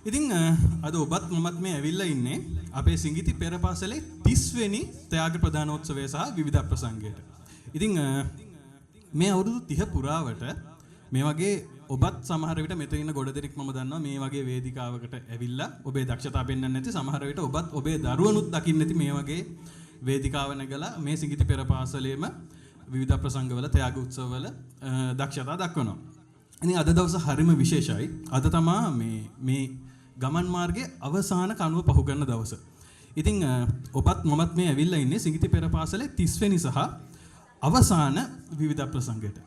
ඉතින් අද ඔබත් මමත් මේ ඇවිල්ලා ඉන්නේ අපේ සිඟිති පෙරපාසලේ 30 වෙනි ත්‍යාග ප්‍රදානෝත්සවය සහ විවිධ ප්‍රසංගයට. ඉතින් මේ අවුරුදු 30 පුරාවට මේ වගේ ඔබත් සමහර විට මෙතන ඉන්න ගොඩ දෙනෙක් මම දන්නවා මේ වගේ වේදිකාවකට ඇවිල්ලා ඔබේ දක්ෂතා පෙන්වන්න නැති සමහර විට ඔබත් ඔබේ දරුවනුත් දකින්න නැති මේ වගේ වේදිකාව නැගලා මේ සිඟිති පෙරපාසලේම විවිධ ප්‍රසංගවල ත්‍යාග උත්සවවල දක්ෂතා දක්වනවා. ඉතින් අද දවස හරිම විශේෂයි. අද තමයි මේ ගමන් මාර්ගයේ අවසාන කණුව පහු කරන දවස. ඉතින් ඔබත් මමත් මේ ඇවිල්ලා ඉන්නේ සිඟිති පෙරපාසලේ 30 වෙනි සහ අවසාන විවිධ ප්‍රසංගයට.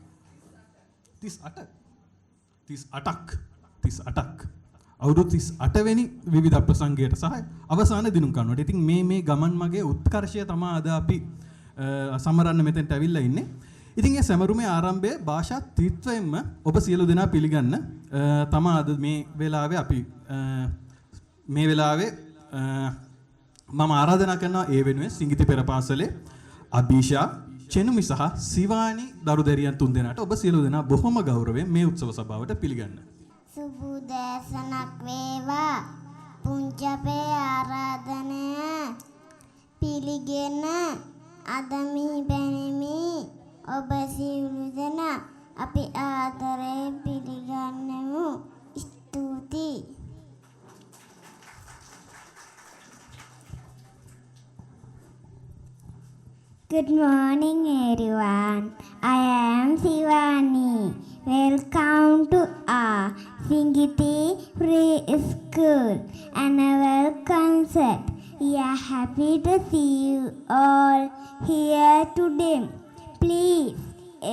38ක් අවුරුදු 38 වෙනි විවිධ ප්‍රසංගයට සහ අවසාන දිනුම් කණුවට. ඉතින් මේ ගමන් මගේ උත්කර්ෂය තමයි අද අපි සමරන්න මෙතෙන්ට ඇවිල්ලා ඉන්නේ. ඉතින් ඒ සමරුමේ ආරම්භය භාෂා ත්‍රිත්වයෙන්ම ඔබ සියලු දෙනා පිළිගන්න තමයි අද මේ වෙලාවේ අපි මේ වෙලාවේ මම ආරාධනා කරනවා ඒ වෙනුවෙන් සිඟිති පෙරපාසලේ අභීෂා චෙනුමි සහ සිවානි දරුදැරියන් තුන් දෙනාට ඔබ සියලු දෙනා බොහොම ගෞරවයෙන් මේ උත්සව සභාවට පිළිගන්න. සුබුදෑසනක් වේවා. පුංචපේ ආරාධනය පිළිගෙන අදමි බැනිමි. ඔබ සියලු දෙනා අපි ආදරයෙන් පිළිගන්නෙමු. ස්තුතියි. Good morning everyone. I am Shivani. Welcome to our Singiti Preschool annual concert. We are happy to see you all here today. Please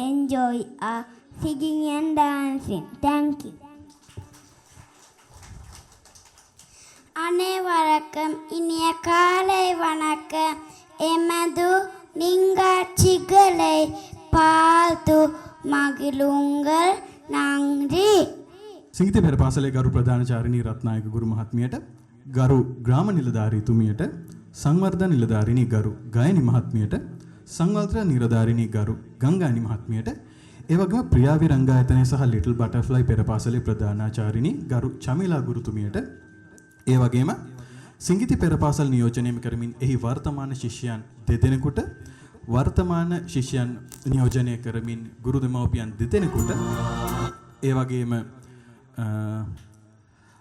enjoy our singing and dancing. Thank you. அனைவருக்கும் இனிய காலை வணக்கம். எமது நிகழ்ச்சிகளை பார்த்து මගිලුංගල් නංරි. සිඟිති පෙරපාසලේ ගරු ප්‍රධානාචාර්යනී රත්නායක ගුරු මහත්මියට, ගරු ග්‍රාම නිලධාරීතුමියට, සංවර්ධන නිලධාරිනී ගරු ගයනි මහත්මියට, සංවර්ධන නිලධාරිනී ගරු ගංගානි මහත්මියට, ඒ වගේම ප්‍රියාවි රංගායතනය සහ ලිටල් බටර්ෆ්ලයි පෙරපාසලේ ප්‍රධානාචාර්යනී ගරු චමිලා ගුරුතුමියට, ඒ වගේම සිඟිති පෙරපාසල් නියෝජනය කරමින් එහි වර්තමාන ශිෂ්‍යයන් දෙදෙනෙකුට, වර්තමාන ශිෂ්‍යයන් නියෝජනය කරමින් ගුරු දෙමව්පියන් දෙදෙනෙකුට, ඒ වගේම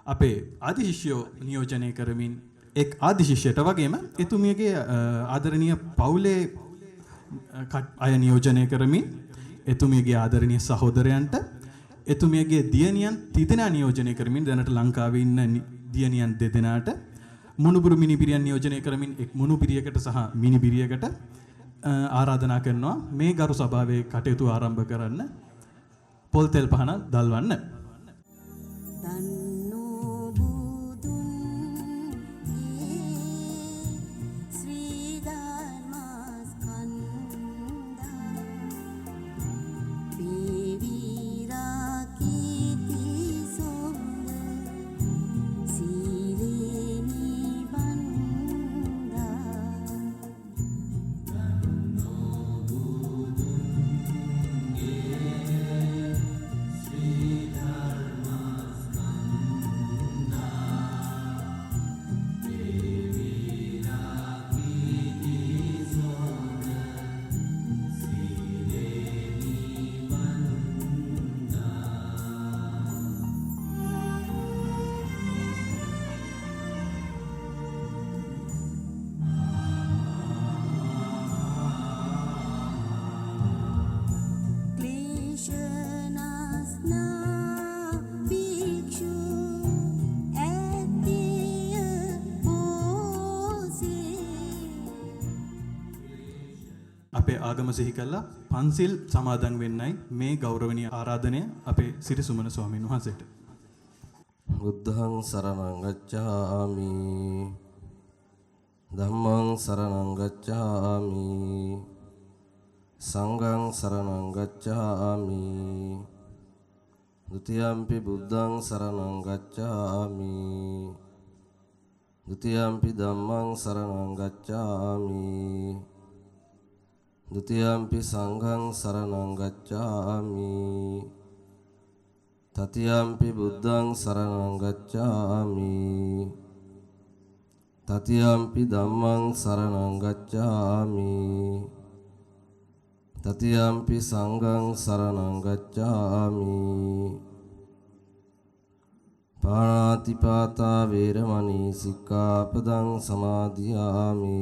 අපේ ආදි ශිෂ්‍යෝ නියෝජනය කරමින් එක් ආදි ශිෂ්‍යයට වගේම එතුමියගේ ආදරණීය පවුලේ අය නියෝජනය කරමින් එතුමියගේ ආදරණීය සහෝදරයන්ට, එතුමියගේ දියණියන් තිදෙනා නියෝජනය කරමින් දැනට ලංකාවේ ඉන්න දියණියන් දෙදෙනාට, මුණුබුරු මිනිබිරියන් නියෝජනය කරමින් එක් මුණුබිරියකට සහ මිනිබිරියකට ආරාධනා කරනවා මේ ගරු සභාවේ කටයුතු ආරම්භ කරන්න. පොල් තෙල් පහන දල්වන්න. අපේ ආගම සිහි කළා පන්සිල් සමාදන් වෙන්නයි මේ ගෞරවනීය ආරාධනය අපේ සිරිසුමන ස්වාමීන් වහන්සේට. බුද්ධං සරණං ගච්ඡාමි, ධම්මං සරණං ගච්ඡාමි, සංඝං සරණං ගච්ඡාමි, ဒုတိယံ පි බුද්ධං සරණං ගච්ඡාමි, ဒုတိယံ පි ධම්මං සරණං ගච්ඡාමි, ဒုတိယံ පි සංඝං සරණං ගච්ඡාමි, තතියම්පි බුද්ධං සරණං ගච්ඡාමි තතියම්පි ධම්මං සරණං ගච්ඡාමි තතියම්පි සංඝං සරණං ගච්ඡාමි පාණාතිපාතා වේරමණී සික්ඛාපදං සමාදියාමි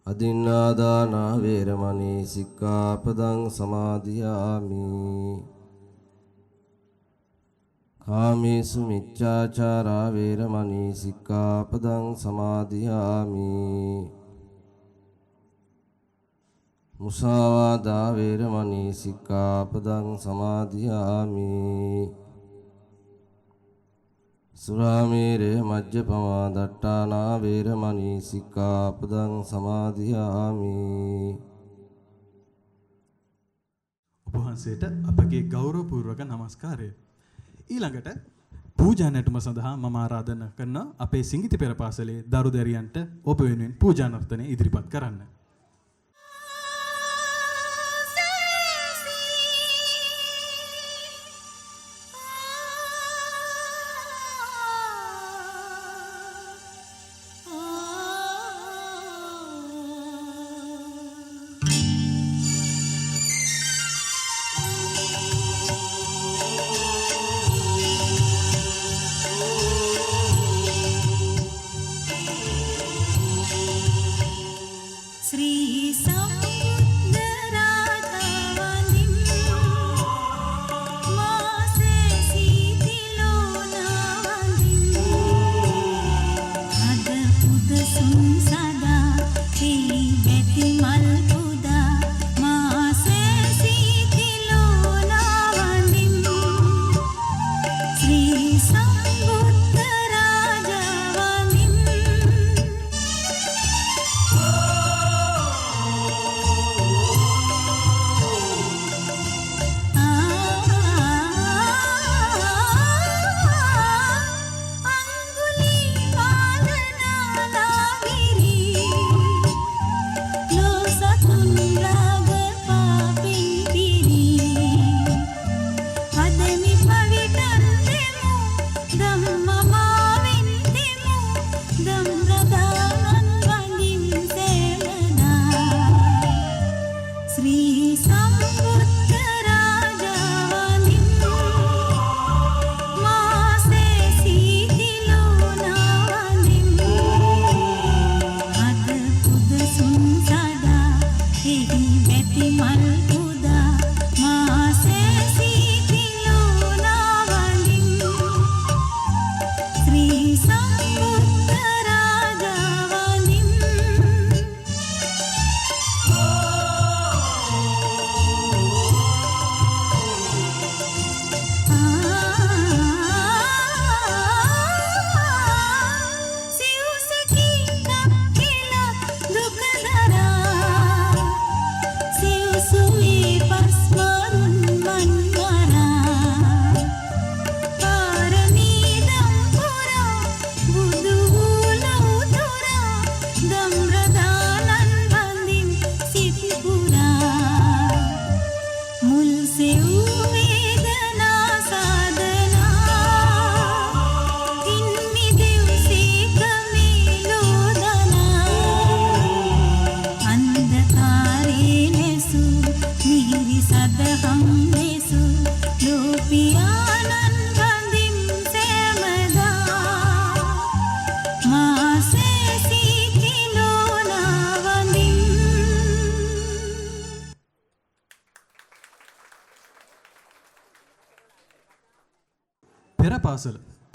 අදින්නාදාන වේරමණී සික්ඛාපදං සමාදියාමි කාමේසු මිච්ඡාචාරා වේරමණී සික්ඛාපදං සමාදියාමි මුසාවාදා වේරමණී සික්ඛාපදං සමාදියාමි සුරාමේරය මජ්ජපමා දට්ඨානා වේරමණී සික්ඛාපදං සමාදියාමි ඔබ වහන්සේට අපගේ ගෞරවපූර්වක නමස්කාරය. ඊළඟට පූජා නැටුම සඳහා මම ආරාධනා කරන අපේ සිඟිති පෙර පාසලේ දරු දැරියන්ට ඔබ වෙනුවෙන් පූජා නර්තනය ඉදිරිපත් කරන්න.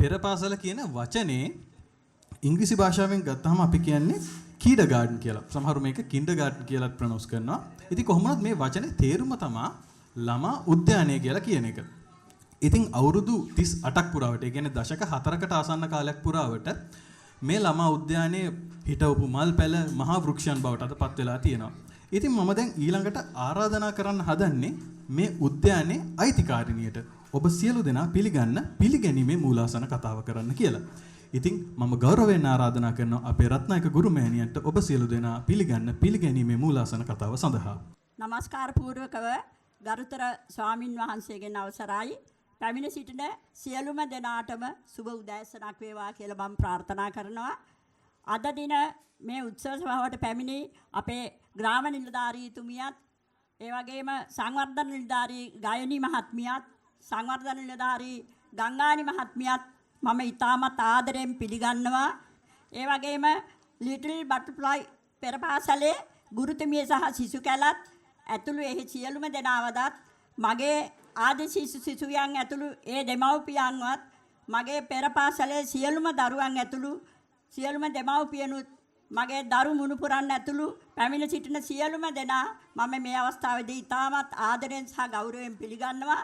පෙර පාසල කියන වචනේ ඉංග්‍රීසි භාෂාවෙන් ගත්තාම අපි කියන්නේ කීඩගාඩන් කියලා. සමහරු මේක කින්ඩර්ගාඩන් කියලා ප්‍රොනවුන්ස් කරනවා. ඉතින් කොහොමවත් මේ වචනේ තේරුම තමයි ළමා උද්‍යානය කියලා කියන එක. ඉතින් අවුරුදු 38ක් පුරාවට, ඒ කියන්නේ දශක 4කට ආසන්න කාලයක් පුරාවට මේ ළමා උද්‍යානයේ හිටවපු මල් පැල මහා වෘක්ෂයන් බවට අදපත් වෙලා තියෙනවා. ඉතින් මම දැන් ඊළඟට ආරාධනා කරන්න හදන්නේ මේ උද්‍යානයේ අයිතිකාරිනියට ඔබ සියලු දෙනා පිළිගැනීමේ මූලාසන කතාව කරන්න කියලා. ඉතින් මම ගෞරවයෙන් ආරාධනා කරනවා අපේ රත්නායක ගුරු මෑණියන්ට ඔබ සියලු දෙනා පිළිගැනීමේ මූලාසන කතාව සඳහා. නමස්කාර පූර්වකව ගරුතර ස්වාමින් වහන්සේගෙන් අවසරයි පැමිණ සිටින සියලුම දෙනාටම සුබ උදෑසනක් වේවා කියලා මම ප්‍රාර්ථනා කරනවා. අද දින මේ උත්සව සභාවට පැමිණි අපේ ග්‍රාම නිලධාරීතුමියත් ඒ වගේම සංවර්ධන නිලධාරී ගායනී මහත්මියත් සංවර්ධන නිලධාරී ගංගානි මහත්මියත් මම ඉතාමත් ආදරෙන් පිළිගන්නවා. ඒ වගේම ලිටල් බටර්ෆ්ලයි පෙරපාසලේ ගුරුතුමිය සහ සිසු කැලත් ඇතුළු එහි සියලුම දෙනාවදත් මගේ ආදි සිසුයන් ඇතුළු ඒ දෙමව්පියන්වත් මගේ පෙරපාසලේ සියලුම දරුවන් ඇතුළු සියලුම දෙමව්පියනුත් මගේ දරු මුණුපුරන් ඇතුළු පැමිණ සිටින සියලුම දෙනා මම මේ අවස්ථාවේදී ඉතාමත් ආදරෙන් සහ ගෞරවයෙන් පිළිගන්නවා.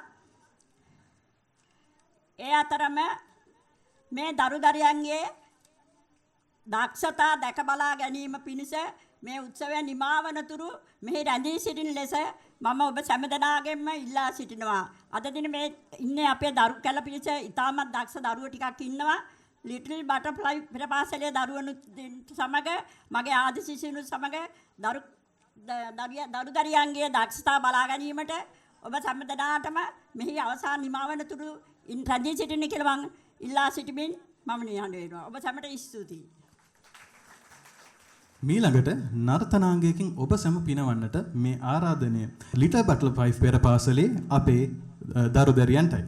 ඒ අතරම මේ දරු දරියන්ගේ දක්ෂතා දැක බලා ගැනීම පිණිස මේ උත්සවය නිමාවනතුරු මෙහි රැඳී සිටින ලෙස මම ඔබ සැමදෙනාගෙන්ම ඉල්ලා සිටිනවා. අද දින මේ ඉන්නේ අපේ දරු කැල පිරිස ඉතාමත් දක්ෂ දරුවෝ ටිකක් ඉන්නවා. ලිටල් බටර්ෆ්ලයි පෙරපාසලේ දරුවනුත් සමග මගේ ආදි සිසුනුත් සමග දරු දරියන්ගේ දක්ෂතා බලා ගැනීමට ඔබ සැමදෙනාටම මෙහි අවසාන නිමාවනතුරු රැඳී සිටින්න කියලා මම ඉල්ලා සිටිමින් මම නිහඬ වෙනවා. ඔබ සැමට ස්තුතියි. මීළඟට නර්තනාංගයකින් ඔබ සැම පිනවන්නට මේ ආරාධනය ලිටල් බටර්ෆ්ලයි පෙරපාසලේ අපේ දරු දරියන්ටයි.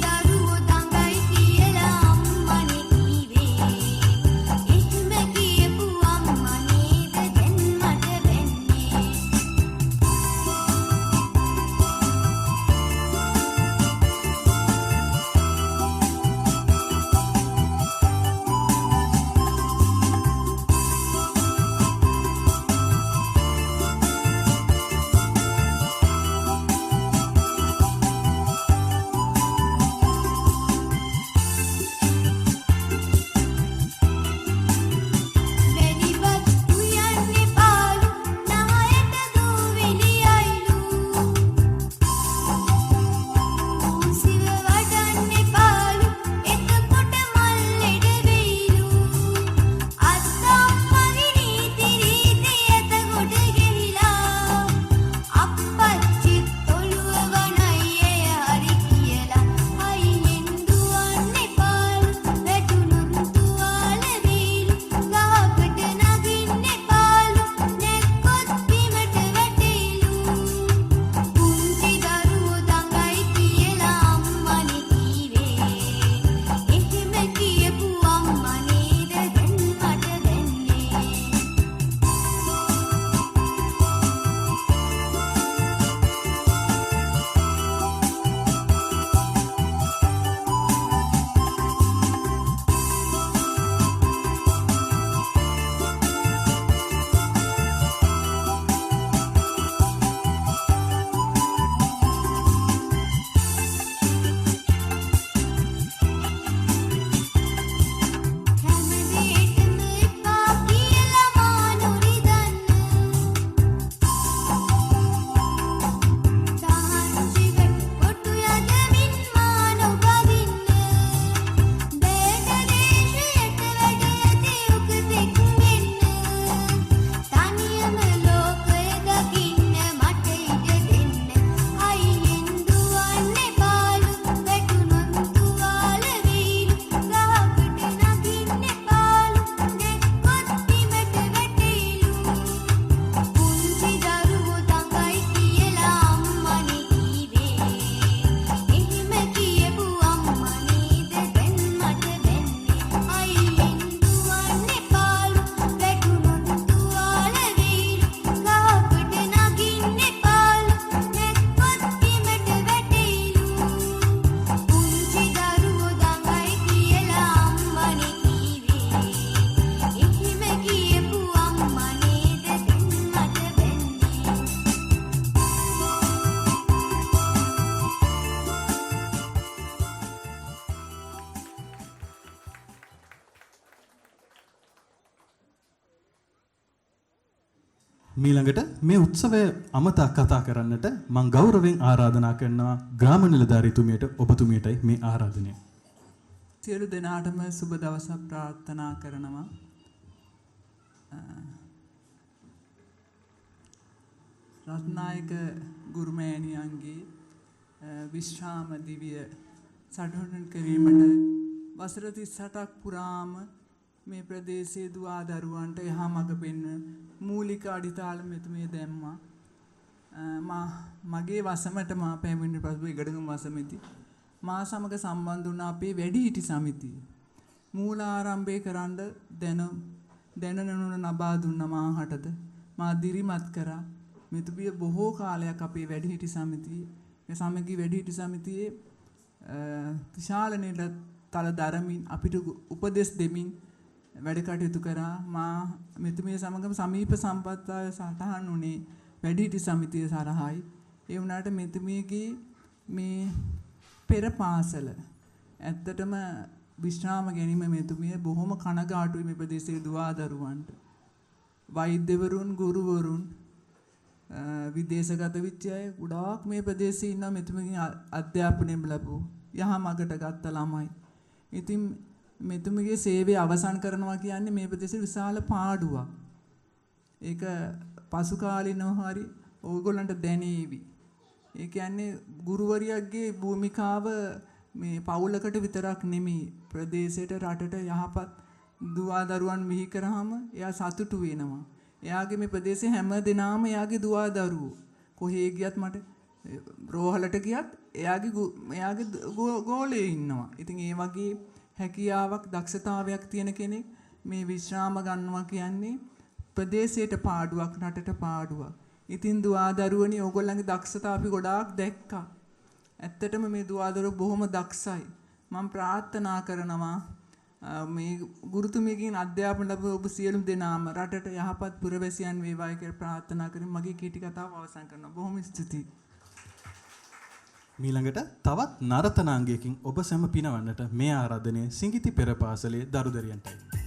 Daru මීළඟට මේ උත්සවය අමතා කතා කරන්නට මම ගෞරවයෙන් ආරාධනා කරනවා ග්‍රාම නිලධාරීතුමියට ඔබතුමියටයි මේ ආරාධනය. සියලු දෙනාටම සුබ දවසක් ප්‍රාර්ථනා කරනවා. රත්නායක ගුරුමෑණියන්ගේ විශ්‍රාම දිවිය සටහන් කිරීමට වසර 38ක් පුරාම මේ ප්‍රදේශයේ දුවා දරුවන්ට යහා මඟ පෙන්වන මූලික අඩිතාල මෙතුමිය දැම්මා. මගේ වසමට මා පැමිණි පසු ඉගඩගම වසමෙති මා සමග සම්බන්ධ වුණ අපේ වැඩිහිටි සමිතිය මූල ආරම්භය කරන්න දැනුන නබා දුන්න මාහටද මා දිරිමත් කරා. මෙතුමිය බොහෝ කාලයක් අපේ වැඩිහිටි සමිතියේ මේ සමගි වැඩිහිටි සමිතියේ විශාල නිලතල දරමින් අපිට උපදෙස් දෙමින් වැඩ කටයුතු කරා. මා මෙතුමිය සමගම සමීප සම්පත්තාය සටහන් උනේ වැඩිහිටි සමිතිය සරහායි. ඒ වුණාට මෙතුමියගේ මේ පෙර පාසල ඇත්තටම විශ්‍රාම ගැනීම මෙතුමිය බොහොම කනගාටුයි මේ ප්‍රදේශයේ දුවා දරුවන්ට. වෛද්‍යවරුන් ගුරුවරුන් විදේශගත වෙච්ච අය ගොඩාක් මේ ප්‍රදේශයේ ඉන්න මෙතුමියගෙන් අධ්‍යාපනය ලැබුව යහ මගට ගත්ත ළමයි. ඉතින් මෙතුමියගේ සේවය අවසන් කරනවා කියන්නේ මේ ප්‍රදේශයේ විශාල පාඩුවක්. ඒක පසු කාලිනව හරි ඕගොල්ලන්ට දැනේවි. ඒ කියන්නේ ගුරුවරියගේ භූමිකාව මේ පවුලකට විතරක් නෙමෙයි ප්‍රදේශයට රටට යහපත් දුවා දරුවන් මිහි කරාම එයා සතුටු වෙනවා. එයාගේ මේ ප්‍රදේශයේ හැම දිනාම එයාගේ දුවා දරුවෝ කොහේ ගියත් මට රෝහලට ගියත් එයාගේ ගෝලයේ ඉන්නවා. ඉතින් ඒ වගේ හැකියාවක් දක්ෂතාවයක් තියෙන කෙනෙක් මේ විශ්‍රාම ගන්නවා කියන්නේ ප්‍රදේශයට පාඩුවක් රටට පාඩුවක්. ඉතින් දුවා දරුවනි ඕගොල්ලන්ගේ දක්ෂතා අපි ගොඩාක් දැක්කා. ඇත්තටම මේ දුවා දරුවෝ බොහොම දක්ෂයි. මම ප්‍රාර්ථනා කරනවා මේ ගුරුතුමියකින් අධ්‍යාපන ලැබුව ඔබ සියලු දෙනාම රටට යහපත් පුරවැසියන් වේවායි කියලා ප්‍රාර්ථනා කරමින් මගේ කීටි කතාව අවසන් කරනවා. බොහොම ස්තුතියි. මීළඟට තවත් නරතනාංගයකින් ඔබ සැම පිනවන්නට මේ ආරාධනය සිඟිති පෙර පාසලේ දරුදරියන්ටයි.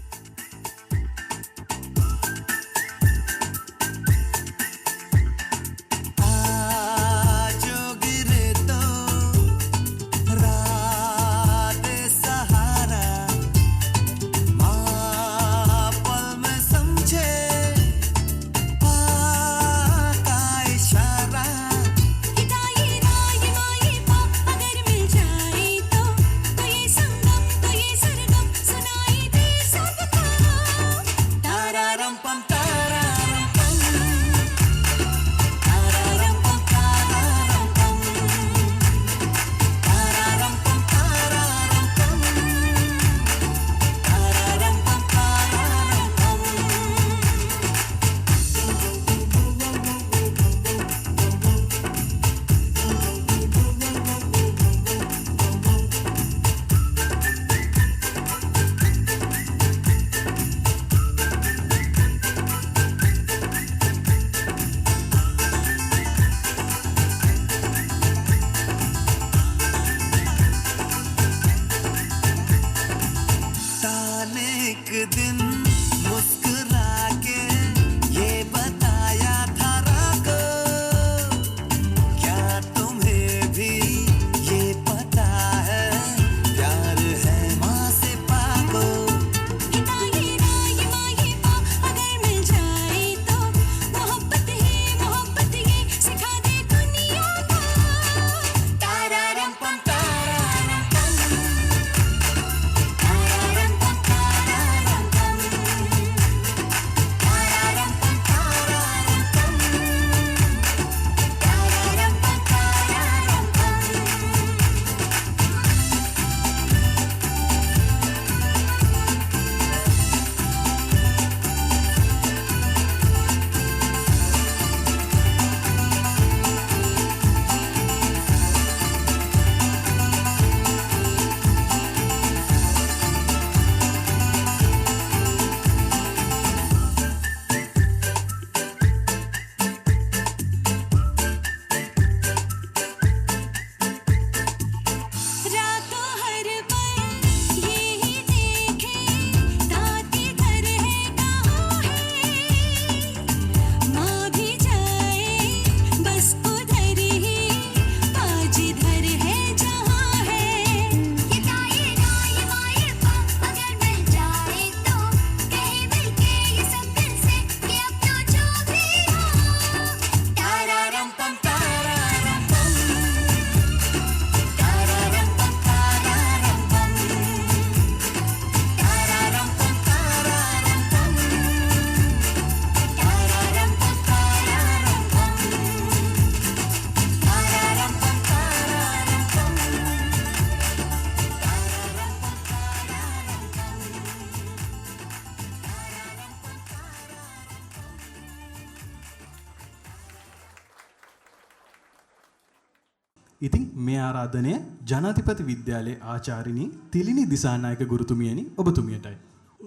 ඉතින් මේ ආරාධනය ජනාධිපති විද්‍යාලයේ ආචාර්යනී තිලිනි දිසානායක ගුරුතුමියනි ඔබතුමියටයි.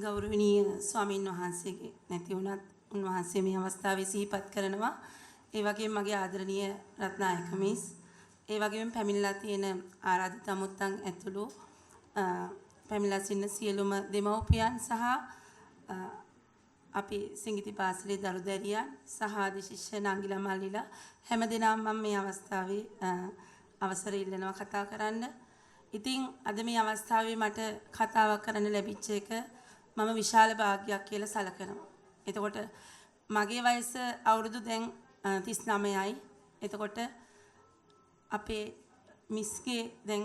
ගෞරවනීය ස්වාමීන් වහන්සේගේ නැති වුණත් උන්වහන්සේ මේ අවස්ථාවේ සිහිපත් කරනවා. ඒ වගේම මගේ ආදරණීය රත්නායක මිස්, ඒ වගේම පැමිණලා තියෙන ආරාධිත අමුත්තන් ඇතුළු පැමිණලා සිටින සියලුම දෙමව්පියන් සහ අපි සිඟිති පාසලේ දරු දැරියන් සහ ආදි ශිෂ්‍ය නංගිලා මල්ලිලා හැමදෙනාම මම මේ අවස්ථාවේ අවසර ඉල්ලනවා කතා කරන්න. ඉතින් අද මේ අවස්ථාවේ මට කතාවක් කරන්න ලැබිච්ච එක මම විශාල භාග්‍යයක් කියලා සලකනවා. එතකොට මගේ වයස අවුරුදු දැන් 39යි. එතකොට අපේ මිස්ගේ දැන්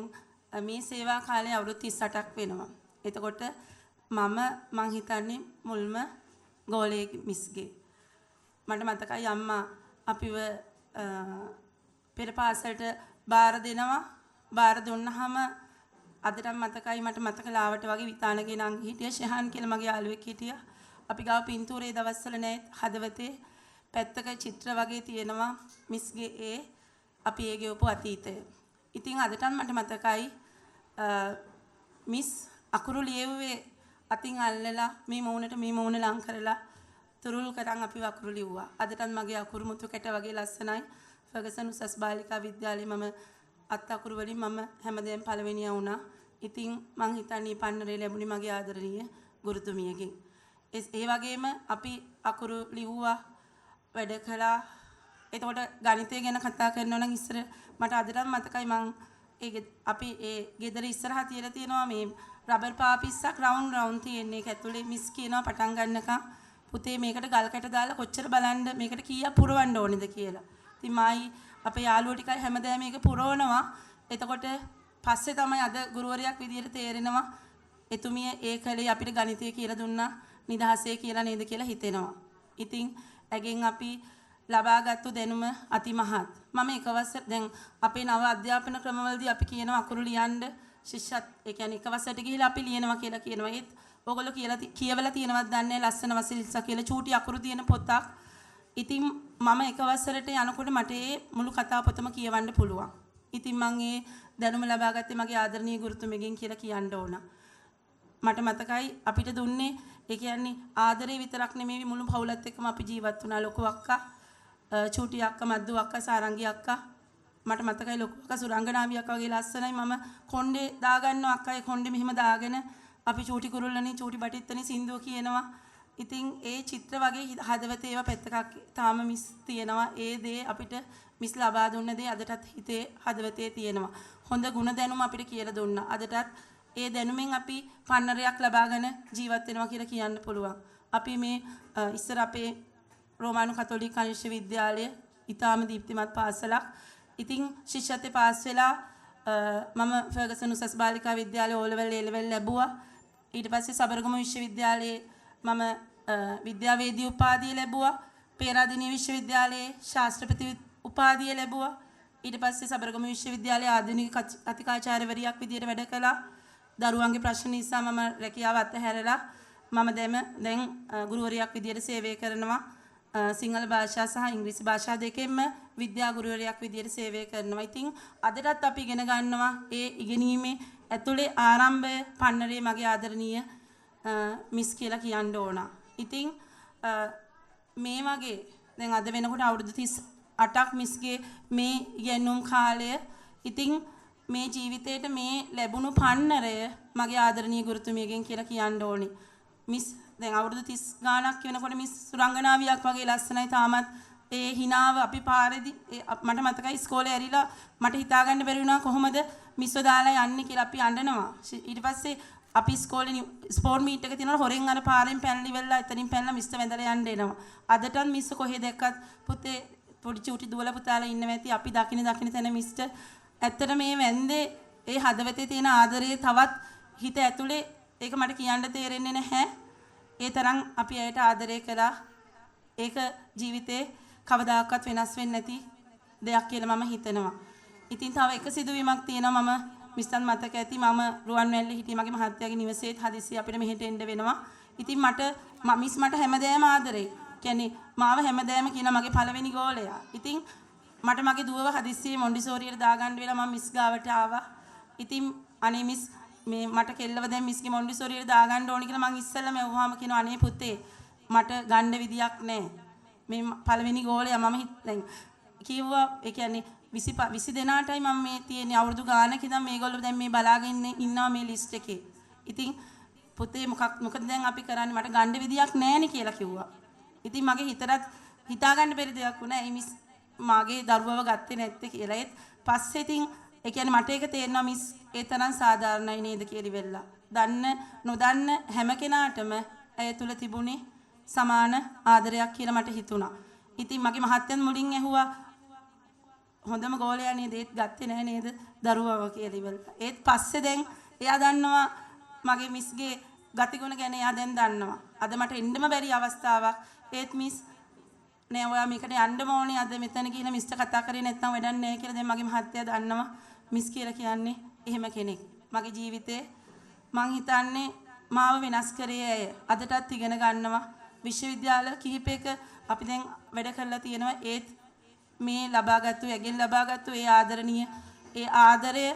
මේ සේවා කාලය අවුරුදු 38ක් වෙනවා. එතකොට මං හිතන්නේ මුල්ම ගෝලයේ මිස්ගේ. මට මතකයි අම්මා අපිව පෙර පාසලට බාර දෙනවා. බාර දුන්නාම අදටම මතකයි මට මතක ලාවට වගේ විතානගේ නංගි හිටියා ෂෙහාන් කියලා මගේ යාළුවෙක් හිටියා. අපි ගාව පින්තූරේ දවස්වල නැත් හදවතේ පැත්තක චිත්‍ර වගේ තියෙනවා මිස්ගේ ඒ අපි ඒ ගෙවපු අතීතය. ඉතින් අදටම මට මතකයි මිස් අකුරු ලියුවේ අතින් අල්ලලා මේ මූණ ලං කරලා තුරුල් කරන් අපි අකුරු ලිව්වා. අදටත් මගේ අකුරු මුතු කැට වගේ ලස්සනයි. ෆර්ගසන් උසස් බාලිකා විද්‍යාලයේ මම අත් අකුරු වලින් මම හැමදේම පළවෙනියා වුණා. ඉතින් මං හිතන්නේ පන්නරේ ලැබුණේ මගේ ආදරණීය ගුරුතුමියගෙන්. ඒ වගේම අපි අකුරු ලිව්වා වැඩ කළා. එතකොට ගණිතය ගැන කතා කරනවා නම් ඉස්සර මට අදටත් මතකයි මං අපි ඒ ගෙදර ඉස්සරහා තියලා තියෙනවා මේ රබර් පාපිස්සක් රවුන්ඩ් තියෙන්නේ. ඒක ඇතුලේ මිස් කියනවා පටන් ගන්නකම් පුතේ මේකට ගල් කැට දාලා කොච්චර බලන්න මේකට කීයක් පුරවන්න ඕනේද කියලා. ඉතින් මායි අපේ යාළුවෝ ටිකයි හැමදාම මේක පුරවනවා. එතකොට පස්සේ තමයි අද ගුරුවරයෙක් විදියට තේරෙනවා එතුමිය ඒ කලේ අපිට ගණිතය කියලා දුන්නා නිදහසේ කියලා නේද කියලා හිතෙනවා. ඉතින් ඇගෙන් අපි ලබාගත්තු දැනුම අතිමහත්. මම එකවසර දැන් අපේ නව අධ්‍යාපන ක්‍රමවලදී අපි කියනවා අකුරු ලියන්න ශිෂ්‍යත් ඒ කියන්නේ එකවසරට ගිහිලා අපි ලියනවා කියලා කියනවා. ඒත් ඕගොල්ලෝ කියවලා තියෙනවද දන්නේ ලස්සන වසිලිස්සා කියලා චූටි අකුරු තියෙන පොතක්. ඉතින් මම එකවසරට යනකොට මට ඒ මුළු කතා පොතම කියවන්න පුළුවන්. ඉතින් මම ඒ දැනුම ලබා ගත්තේ මගේ ආදරණීය ගුරුතුමියගෙන් කියලා කියන්න ඕන. මට මතකයි අපිට දුන්නේ ඒ කියන්නේ ආදරේ විතරක් නෙමෙයි මුළු පවුලත් එක්කම අපි ජීවත් වුණා. ලොකු අක්කා, චූටි අක්කා, මද්දු අක්කා, සාරංගි අක්කා. මට මතකයි ලොකු අක්කා සුරංගනාවියක් වගේ ලස්සනයි. මම කොණ්ඩේ දාගන්නවා අක්කා ඒ කොණ්ඩේ මෙහෙම දාගෙන අපි චූටි කුරුල්ලනේ චූටි බටිත්තනේ සින්දුව කියනවා. ඉතින් ඒ චිත්‍ර වගේ හදවතේ ඒවා පැත්තකක් තාම මිස් තියෙනවා. ඒ දේ අපිට මිස් ලබා දුන්න දේ අදටත් හිතේ හදවතේ තියෙනවා. හොඳ ගුණ දැනුම අපිට කියලා දුන්නා. අදටත් ඒ දැනුමෙන් අපි පන්නරයක් ලබාගෙන ජීවත් වෙනවා කියලා කියන්න පුළුවන්. අපි මේ ඉස්සර අපේ රෝමානු කතෝලික කනිෂ්ඨ විද්‍යාලය ඊටාම දීප්තිමත් පාසලක්. ඉතින් ශිෂ්‍යත්වයේ පාස් වෙලා මම ෆර්ගසන් උසස් බාලිකා විද්‍යාලයේ O level A level ලැබුවා. ඊට පස්සේ සබරගමු විශ්වවිද්‍යාලයේ මම විද්‍යාවේදී උපාධිය ලැබුවා. පේරාදෙණිය විශ්වවිද්‍යාලයේ ශාස්ත්‍රපති උපාධිය ලැබුවා. ඊට පස්සේ සබරගමු විශ්වවිද්‍යාලයේ ආධුනික කතිකාචාර්යවරියක් විදියට වැඩ කළා. දරුවන්ගේ ප්‍රශ්න නිසා මම රැකියාව අත්හැරලා මම දැන් ගුරුවරියක් විදියට සේවය කරනවා. සිංහල භාෂා සහ ඉංග්‍රීසි භාෂා දෙකෙන්ම විද්‍යා ගුරුවරියක් විදියට සේවය කරනවා. ඉතින් අදටත් අපි ඉගෙන ගන්නවා ඒ ඉගෙනීමේ ඇතුලේ ආරම්භය පන්නරේ මගේ ආදරණීය මිස් කියලා කියන්න ඕන. ඉතින් මේ වගේ දැන් අද වෙනකොට අවුරුදු 38ක් මිස්ගේ මේ ඉගෙනුම් කාලය. ඉතින් මේ ජීවිතේට මේ ලැබුණු පන්නරය මගේ ආදරණීය ගුරුතුමියගෙන් කියලා කියන්න ඕනේ. මිස් දැන් අවුරුදු 30 ගාණක් වෙනකොට මිස් සුරංගනාවියක් වගේ ලස්සනයි. තාමත් ඒ හිනාව අපි පාරේදී මට මතකයි ඉස්කෝලේ ඇරිලා මට හිතාගන්න බැරි වුණා කොහොමද මිස්ව දාලා යන්නේ කියලා අපි අඬනවා. ඊට පස්සේ අපි ඉස්කෝලේ ස්පෝර්ට් මීට් එක තියෙනවා හොරෙන් අර පාරෙන් පැනලි වෙලා එතනින් පැනලා මිස්ට වැඳලා යන්න එනවා. අදටත් මිස් කොහෙ දැක්කත් පුතේ පොඩි චූටි දුවලා පුතාලා ඉන්නවා ඇති අපි දකින්න තැන මිස්ට ඇත්තට මේ වැන්දේ ඒ හදවතේ තියෙන ආදරේ තවත් හිත ඇතුලේ ඒක මට කියන්න තේරෙන්නේ නැහැ. ඒ තරම් අපි ඇයට ආදරය කළා. ඒක ජීවිතේ කවදාකවත් වෙනස් වෙන්නේ නැති දෙයක් කියලා මම හිතනවා. ඉතින් තව එක සිදුවීමක් තියෙනවා. මම මිස්ටන් මතක ඇති මම රුවන්වැල්ලේ හිටියේ මගේ මහත්තයාගේ නිවසේත් හදිසියෙ අපිට මෙහෙට එන්න වෙනවා. ඉතින් මිස් මට හැමදේම ආදරේ. කියන්නේ මාව හැමදේම කියන මගේ පළවෙනි ගෝලයා. ඉතින් මට මගේ දුවව හදිස්සියේ මොන්ඩිසෝරියට දාගන්න වෙලා මම මිස් ගාවට ආවා. ඉතින් අනේ මිස් මේ මට කෙල්ලව දැන් මිස්ගේ මොන්ඩිසෝරියට දාගන්න ඕනි කියලා මං ඉස්සෙල්ලාම ඇහුවාම කියනවා අනේ පුතේ මට ගන්න විදියක් නැහැ. මේ පළවෙනි ගෝලයා මම දැන් කිව්වා ඒ කියන්නේ 20 දෙනාටයි මම මේ තියෙන්නේ අවුරුදු ගානක ඉඳන් මේගොල්ලෝ දැන් මේ බලාගෙන ඉන්නවා මේ ලිස්ට් එකේ. ඉතින් පුතේ මොකද දැන් අපි කරන්නේ මට ගන්න විදියක් නැහැනේ කියලා කිව්වා. ඉතින් මගේ හිතට හිතා ගන්න බැරි දෙයක් වුණා. ඒ මිස් මාගේ දරුවව ගත්තේ නැත්තේ කියලා. ඒත් පස්සේ ඉතින් ඒ කියන්නේ මට ඒක තේරෙනවා මිස් ඒ තරම් සාධාරණයි නේද කියලා වෙලා. දන්න නොදන්න හැම කෙනාටම ඇය තුල තිබුණේ සමාන ආදරයක් කියලා මට හිතුණා. ඉතින් මගේ මහත්තයන් මුලින් ඇහුවා හොඳම ගෝලයා නේද ඒත් ගත්තේ නැහැ නේද දරුවව කියලා ඉවරලා. ඒත් පස්සේ දැන් එයා දන්නවා මගේ මිස්ගේ ගතිගුණ ගැන එයා දැන් දන්නවා. අද මට එන්නම බැරි අවස්ථාවක්. ඒත් මිස් නෑ ඔයා මේකට යන්න ඕනේ අද මෙතන කියලා මිස්ට කතා කරේ නැත්නම් වැඩක් නැහැ කියලා දැන් මගේ මහත්තයා දන්නවා. මිස් කියලා කියන්නේ එහෙම කෙනෙක්. මගේ ජීවිතේ මං හිතන්නේ මාව වෙනස් කරේ ඇය. අදටත් ඉගෙන ගන්නවා. විශ්වවිද්‍යාල කිහිපයක අපි දැන් වැඩ කරලා තියෙනවා. ඒත් මේ ලබාගත්තු ඇගෙන් ලබාගත්තු ඒ ආදරණීය ඒ ආදරය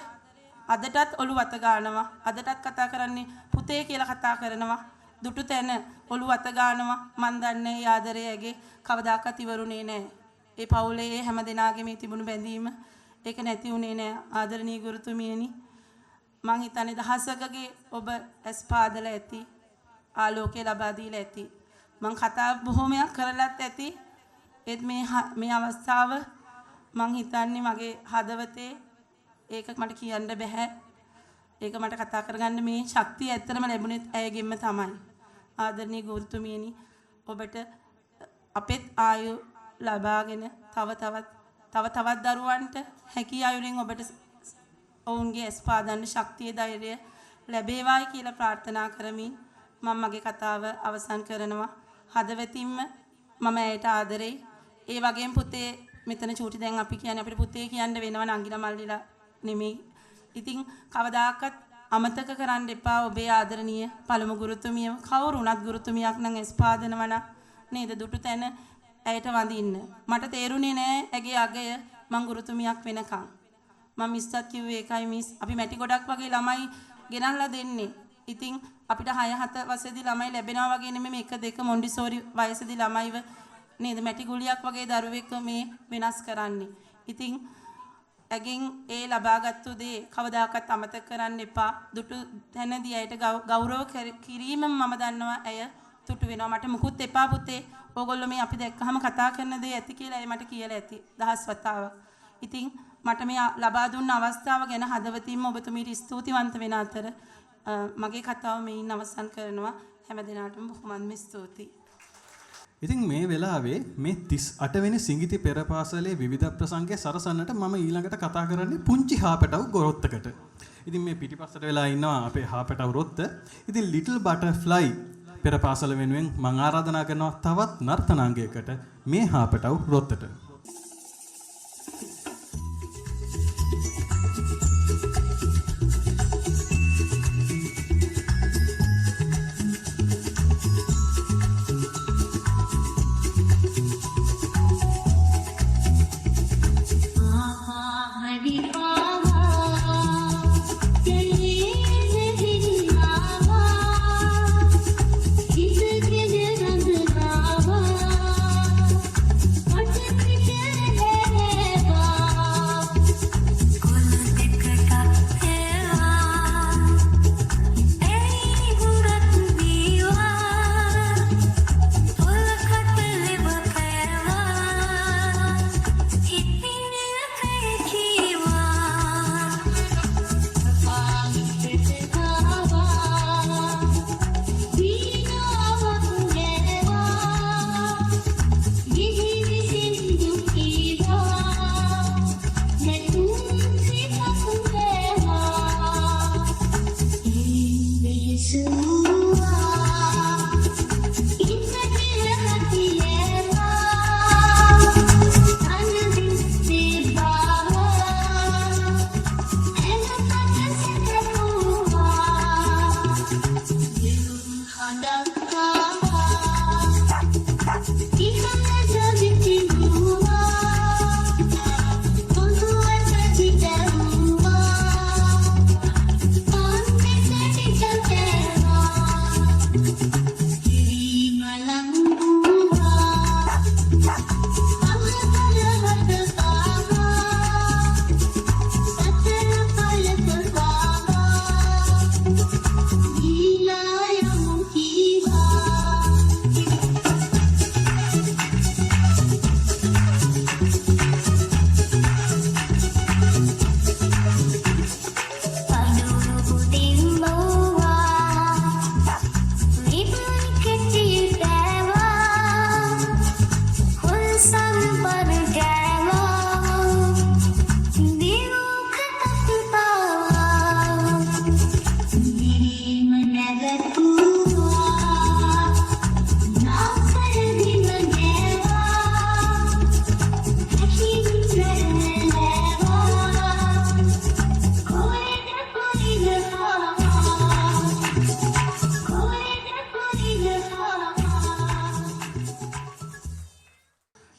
අදටත් ඔළුව අත ගන්නවා. අදටත් කතා කරන්නේ පුතේ කියලා කතා කරනවා. දුටු තැන ඔළුව අත ගන්නවා. මන් දන්නේ ඒ ආදරය ඇගේ කවදාකවත් ඉවරුනේ නැහැ. ඒ පවුලේ හැම දෙනාගේම තිබුණු බැඳීම ඒක නැති වුණේ නැහැ. ආදරණීය ගුරුතුමියනි මං හිතන්නේ දහසකගේ ඔබ ඇස් පාදලා ඇති ආලෝකය ලබා දීලා ඇති. මං කතා බොහොමයක් කරලත් ඇති. ඒත් මේ අවස්ථාව මං හිතන්නේ මගේ හදවතේ ඒක මට කියන්න බෑ. ඒක මට කතා කරගන්න මේ ශක්තිය ඇත්තටම ලැබුණෙත් ඇයගෙන්ම තමයි. ආදරණීය ගුරුතුමියනි ඔබට අපෙත් ආයු ලබාගෙන තව තවත් දරුවන්ට හැකි ආයුරින් ඔබට ඔවුන්ගේ ඇස් පාදන්න ශක්තිය ධෛර්යය ලැබේවායි කියලා ප්‍රාර්ථනා කරමින් මම මගේ කතාව අවසන් කරනවා. හදවතින්ම මම ඇයට ආදරෙයි. ඒ වගේම පුතේ මෙතන චූටි දැන් අපි කියන්නේ අපිට පුතේ කියන්න වෙනවා නංගිලා මල්ලිලා නෙමෙයි. ඉතින් කවදාකවත් අමතක කරන්න එපා ඔබේ ආදරණීය පළමු ගුරුතුමිය කවුරු උනත් ගුරුතුමියක් නම් ඇස් පාදනවා නේද දුටු තැන ඇයට වඳින්න. මට තේරුනේ නෑ ඇගේ අගය මං ගුරුතුමියක් වෙනකන්. මම මිස්ටත් කිව්වේ ඒකයි මිස් අපි මැටි ගොඩක් වගේ ළමයි ගෙනල්ලා දෙන්නේ. ඉතින් අපිට 6-7 වසරේදී ළමයි ලැබෙනවා වගේ නෙමෙයි 1-2 මොන්ඩිසෝරි වයසේදී ළමයිව නේද මැටි ගුලියක් වගේ දරුවෙක් මේ වෙනස් කරන්නේ. ඉතින් ඇගෙන් ඒ ලබාගත්තු දේ කවදාකවත් අමතක කරන්න එපා. දුටු තැනදී ඇයට ගෞරව කිරීමම මම දන්නවා ඇය තුටු වෙනවා. මට මුකුත් එපා පුතේ. ඕගොල්ලෝ මේ අපි දැක්කහම කතා කරන දේ ඇති කියලා ඇය මට කියලා ඇති දහස් වතාවක්. ඉතින් මට මේ ලබා දුන්න අවස්ථාව ගැන හදවතින්ම ඔබතුමීට ස්තුතිවන්ත වෙන අතර මගේ කතාව මෙයින් අවසන් කරනවා. හැම දිනාටම බොහොමත්ම ස්තුතියි. ඉතින් මේ වෙලාවේ මේ 38 වෙනි සිඟිති පෙර පාසලේ විවිධ ප්‍රසංගයේ සරසන්නට මම ඊළඟට කතා කරන්නේ පුංචි හාපටව ගොරොත්තකට. ඉතින් මේ පිටිපස්සට වෙලා ඉන්නවා අපේ හාපටව රොත්ත. ඉතින් ලිටල් බටර්ෆ්ලයි පෙර පාසල වෙනුවෙන් මම ආරාධනා කරනවා තවත් නර්තනාංගයකට මේ හාපටව රොත්තට.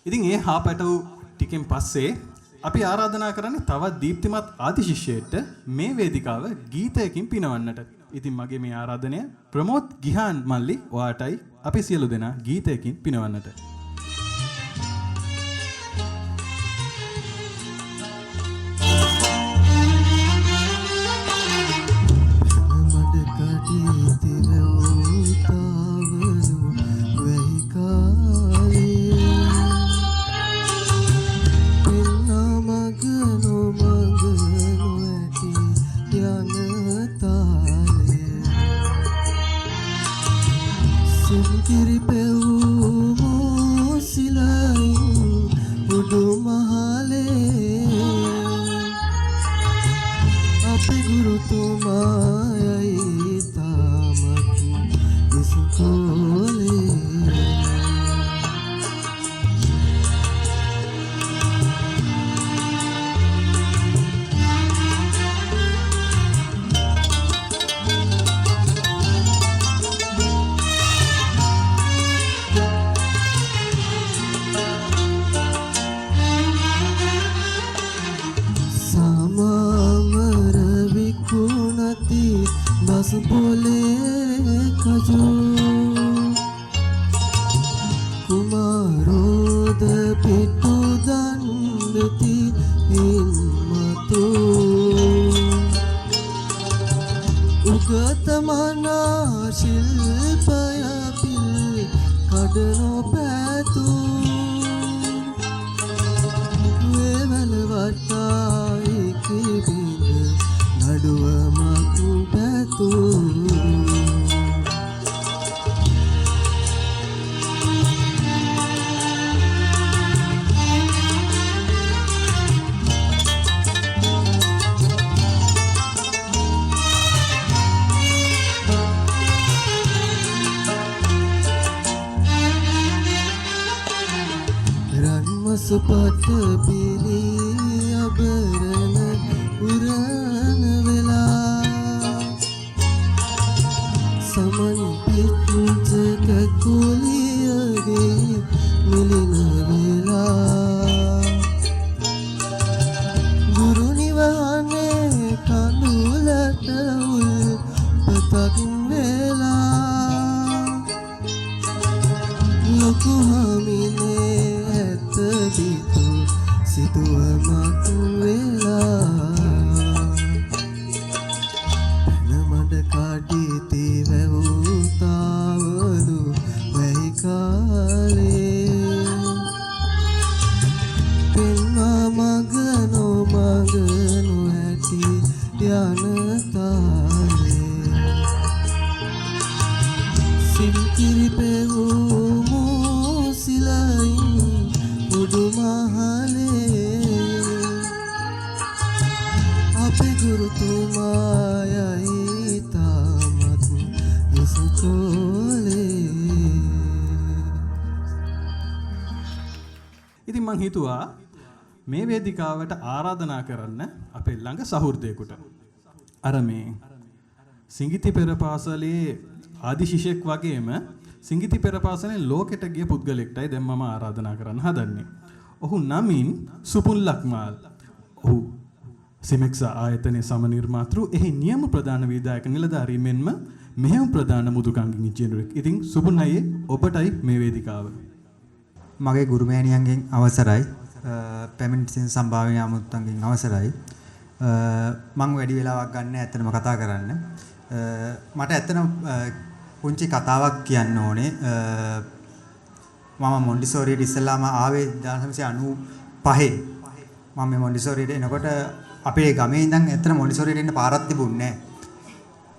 ඉතින් ඒ හාපැටව් ටිකෙන් පස්සේ අපි ආරාධනා කරන්නේ තවත් දීප්තිමත් ආදි ශිෂ්‍යයෙක්ට මේ වේදිකාව ගීතයකින් පිනවන්නට. ඉතින් මගේ මේ ආරාධනය ප්‍රමෝද් ගිහාන් මල්ලි ඔයාටයි අපි සියලු දෙනා ගීතයකින් පිනවන්නට. ඉතින් මං හිතුවා මේ වේදිකාවට ආරාධනා කරන්න අපේ ළඟ සහෘදයෙකුට. අර මේ සිඟිති පෙර පාසලේ ආදි ශිෂ්‍යෙක් වගේම සිඟිති පෙර පාසලේ ලෝකෙට ගිය පුද්ගලෙක්ටයි දැන් මම ආරාධනා කරන්න හදන්නේ. ඔහු නමින් සුපුන් ලක්මාල්. ඔහු සිමෙක්සා ආයතනයේ සමනිර්මාතෘ එහි නියම ප්‍රධාන විධායක නිලධාරී මෙන්ම මෙහෙයුම් ප්‍රධාන මුදුකංගින් ඉංජිනේරුවෙක්. ඉතින් සුපුන් අයියේ ඔබටයි මේ වේදිකාව. මගේ ගුරුමෑණියන්ගෙන් අවසරයි, පැමිණිලි සම්භාවනීය අමුත්තන්ගෙන් අවසරයි. මම වැඩි වෙලාවක් ගන්න ඇත්තටම කතා කරන්න. මට ඇත්තටම පුංචි කතාවක් කියන්න ඕනේ. මම මොන්ටිසෝරියට ඉස්සෙල්ලාම ආවේ 1995. මම මේ මොන්ටිසෝරියට එනකොට අපේ ගමේ ඉඳන් ඇත්තට මොන්ටිසෝරියට එන්න පාරක් තිබුණේ නැහැ.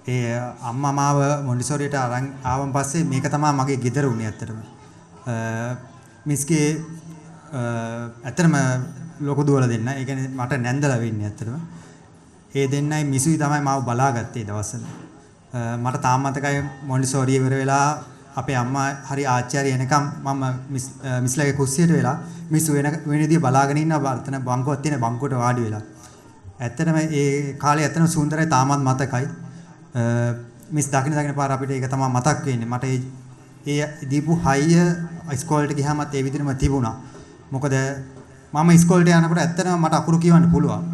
ඒ අම්මා මාව මොන්ටිසෝරියට අරන් ආවන් පස්සේ මේක තමයි මගේ ගෙදර උනේ ඇත්තටම. මිස්ගේ ඇත්තටම ලොකු දුවලා දෙන්න. ඒ කියන්නේ මට නැන්දලා වෙන්නේ ඇත්තටම. ඒ දෙන්නයි මිසුයි තමයි මාව බලාගත්තේ දවස්වල. මට තාම මතකයි මොන්ටිසෝරි ඉවර වෙලා අපේ අම්මා හරි ආච්චාරිය එනකම් මම මිස්ලගේ කුස්සියට වෙලා මිස් වෙන විදිය බලාගෙන ඉන්න වර්තන බංකුවක් තියෙන බංකුවට වාඩි වෙලා. ඇත්තටම ඒ කාලේ ඇත්තටම සුන්දරයි තාමත් මතකයි. මිස් දකින්න පාර අපිට ඒක තමයි මතක් වෙන්නේ. මට ඒ දීපු හයිය ඉස්කෝලේට ගියාමත් ඒ විදිහම තිබුණා. මොකද මම ඉස්කෝලේට යනකොට ඇත්තටම මට අකුරු කියවන්න පුළුවන්.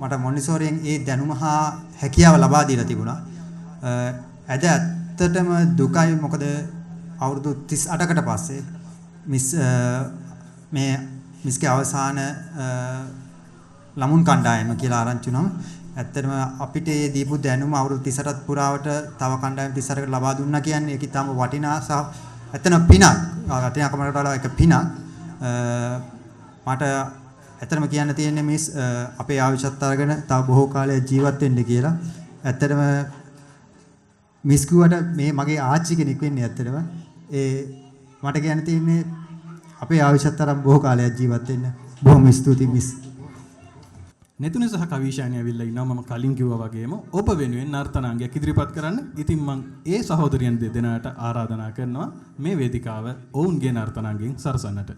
මට මොන්ටිසෝරියෙන් ඒ දැනුම හා හැකියාව ලබා දීලා තිබුණා. අද ඇත්තටම දුකයි මොකද අවුරුදු 38කට පස්සේ මිස්ගේ අවසාන ළමුන් කණ්ඩායම කියලා ආරංචි වුණාම ඇත්තටම අපිට මේ දීපු දැනුම අවුරුදු 38ත් පුරාවට තව කණ්ඩායම් 38කට ලබා දුන්නා කියන්නේ ඒක ඊටම වටිනා සහ ඇත්තටම පිනක්. වටිනාකමකට වඩා ඒක පිනක්. මට ඇත්තටම කියන්න තියෙන්නේ මිස් අපේ ආයුෂත් අරගෙන තව බොහෝ කාලයක් ජීවත් වෙන්න කියලා. ඇත්තටම මිස් කිව්වට මේ මගේ ආච්චි කෙනෙක් වෙන්නේ ඇත්තටම. මට කියන්න තියෙන්නේ අපේ ආයුෂත් අරන් බොහෝ කාලයක් ජීවත් වෙන්න. බොහොම ස්තුතියි මිස්. නෙතුනේ සහ කවිෂාණි ඇවිල්ලා ඉන්නවා. මම කලින් කිව්වා වගේම ඔබ වෙනුවෙන් නර්තනාංගයක් ඉදිරිපත් කරන්න. ඉතින් මම ඒ සහෝදරියන් දෙදෙනාට ආරාධනා කරනවා මේ වේදිකාව ඔවුන්ගේ නර්තනාංගයෙන් සරසන්නට.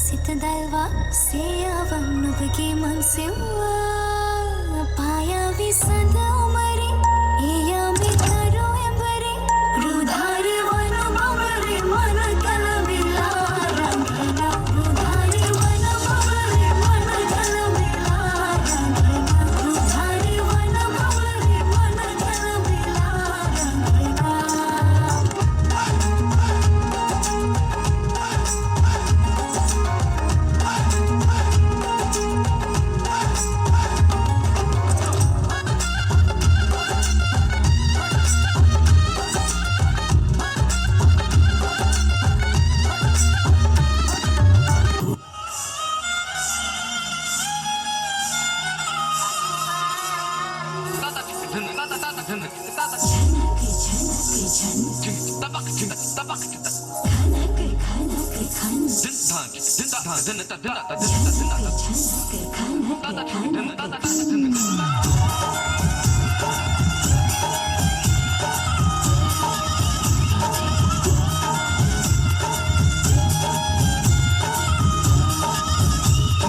සිත දල්වා සේයාවන් නුඹගේ මන් සෙව්වා පායාවි සඳ උමරේ එයාමි කරු එඹරේ රුධාරි වන මමරේ මන කලබිලා රංග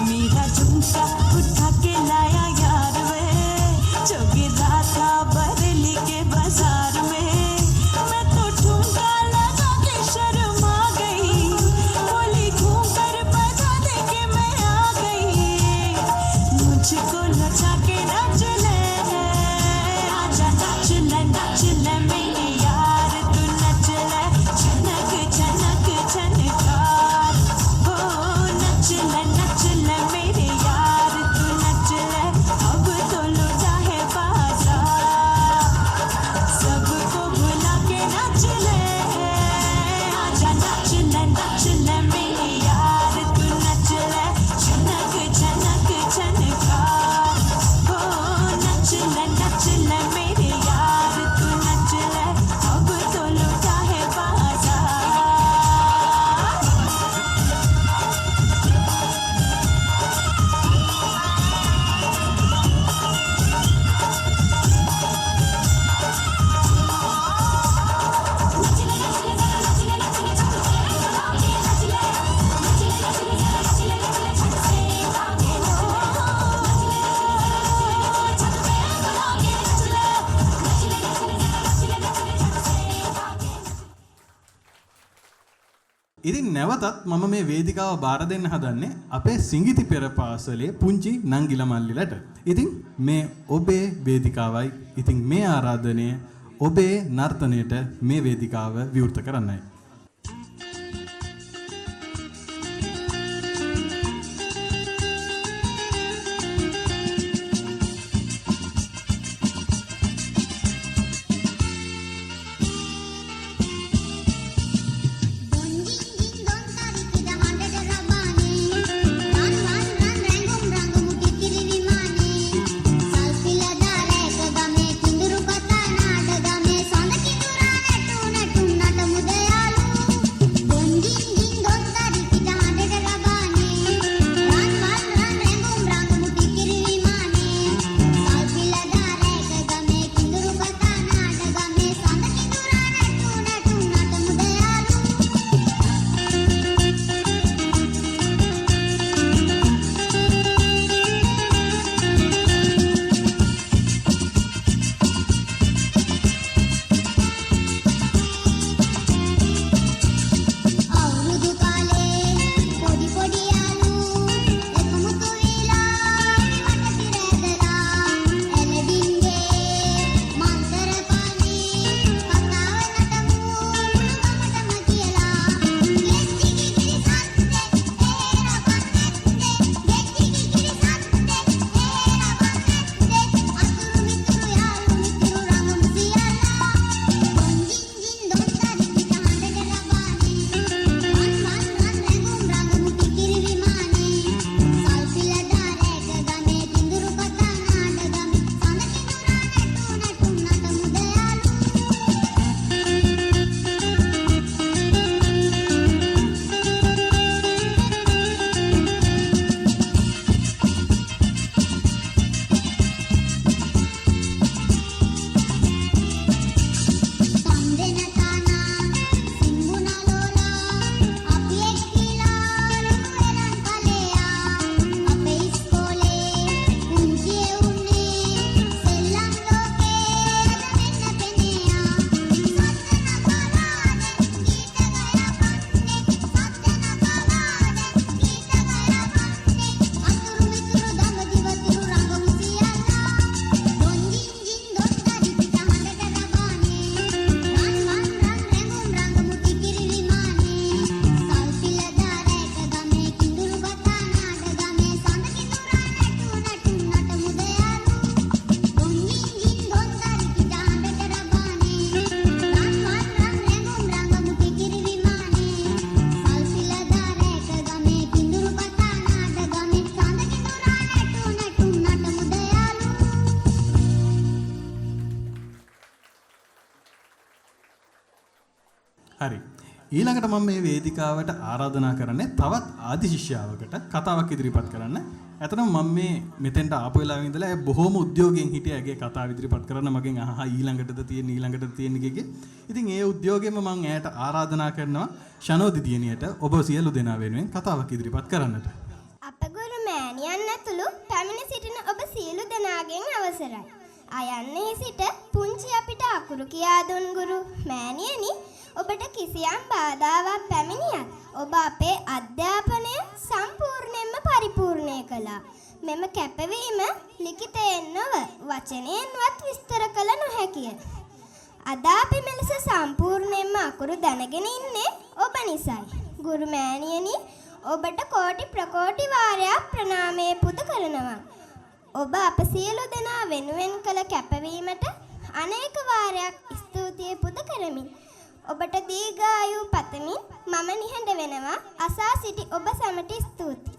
मेरा झुमका उठा के लाया यार वे जो गिरा था बरेली के बाजार में मैं तो ठुमका लगा के शर्मा गई बोली घूम कर बजा दे के मैं आ गई मुझको नचा के नाच ले आजा नाच ले मेरी यार तू नच ले झनक झनक झनकार हो नच ले मेरे यार तू नच ले अब तो लुटा है बाजार सबको भुला के नाच ले आजा नाच ले मेरे यार तू नच ले झनक झनक झनकार हो नच ले मेरे यार तू नच ले अब तो लुटा है बाजार ඉතින් නැවතත් මම මේ වේදිකාව බාර දෙන්න හදන්නේ අපේ සිඟිති පෙර පාසලේ පුංචි නංගිල මල්ලිලට. ඉතින් මේ ඔබේ වේදිකාවයි. ඉතින් මේ ආරාධනය ඔබේ නර්තනයට මේ වේදිකාව විවෘත කරන්නයි. Salpila dale, kuduru kata naada game, sonda kidura netu netu nata mudayala. හරි. ඊළඟට මම මේ වේදිකාවට ආරාධනා කරන්නේ තවත් ආදි ශිෂ්‍යාවකට කතාවක් ඉදිරිපත් කරන්න. ඇත්තටම මම මේ මෙතෙන්ට ආපු වෙලාවෙ ඉඳලා ඒ බොහොම උද්‍යෝගයෙන් හිටියා ඇගේ කතාව ඉදිරිපත් කරන්න මගෙන් ඊළඟටද තියෙන්නේ කියේ. ඉතින් ඒ උද්‍යෝගයෙන්ම මම ඇයට ආරාධනා කරනවා ශනෝදි දියණියට ඔබ සියලු දෙනා වෙනුවෙන් කතාවක් ඉදිරිපත් කරන්නට. අපගුරු මෑණියන් ඇතුළු පැමිණ සිටින ඔබ සියලු දෙනාගෙන් අවසරයි. අයන්නේ සිට පුංචි අපිට අකුරු කියා දුන් ගුරු මෑණියනි ඔබට කිසියම් බාධාවක් පැමිණියත් ඔබ අපේ අධ්‍යාපනය සම්පූර්ණයෙන්ම පරිපූර්ණය කළා. මෙම කැපවීම ලිඛිතයෙන් නොව වචනයෙන්වත් විස්තර කළ නොහැකිය. අද අපි මෙලෙස සම්පූර්ණයෙන්ම අකුරු දැනගෙන ඉන්නේ ඔබ නිසයි. ගුරු මෑණියනි ඔබට කෝටි ප්‍රකෝටි වාරයක් ප්‍රණාමය පුද කරනවා. ඔබ අප සියලු දෙනා වෙනුවෙන් කළ කැපවීමට අනේක වාරයක් ස්තුතිය පුද කරමින් ඔබට දීර්ඝායු පතමින් මම නිහඬ වෙනවා. අසා සිටි ඔබ සැමට ස්තුතියි.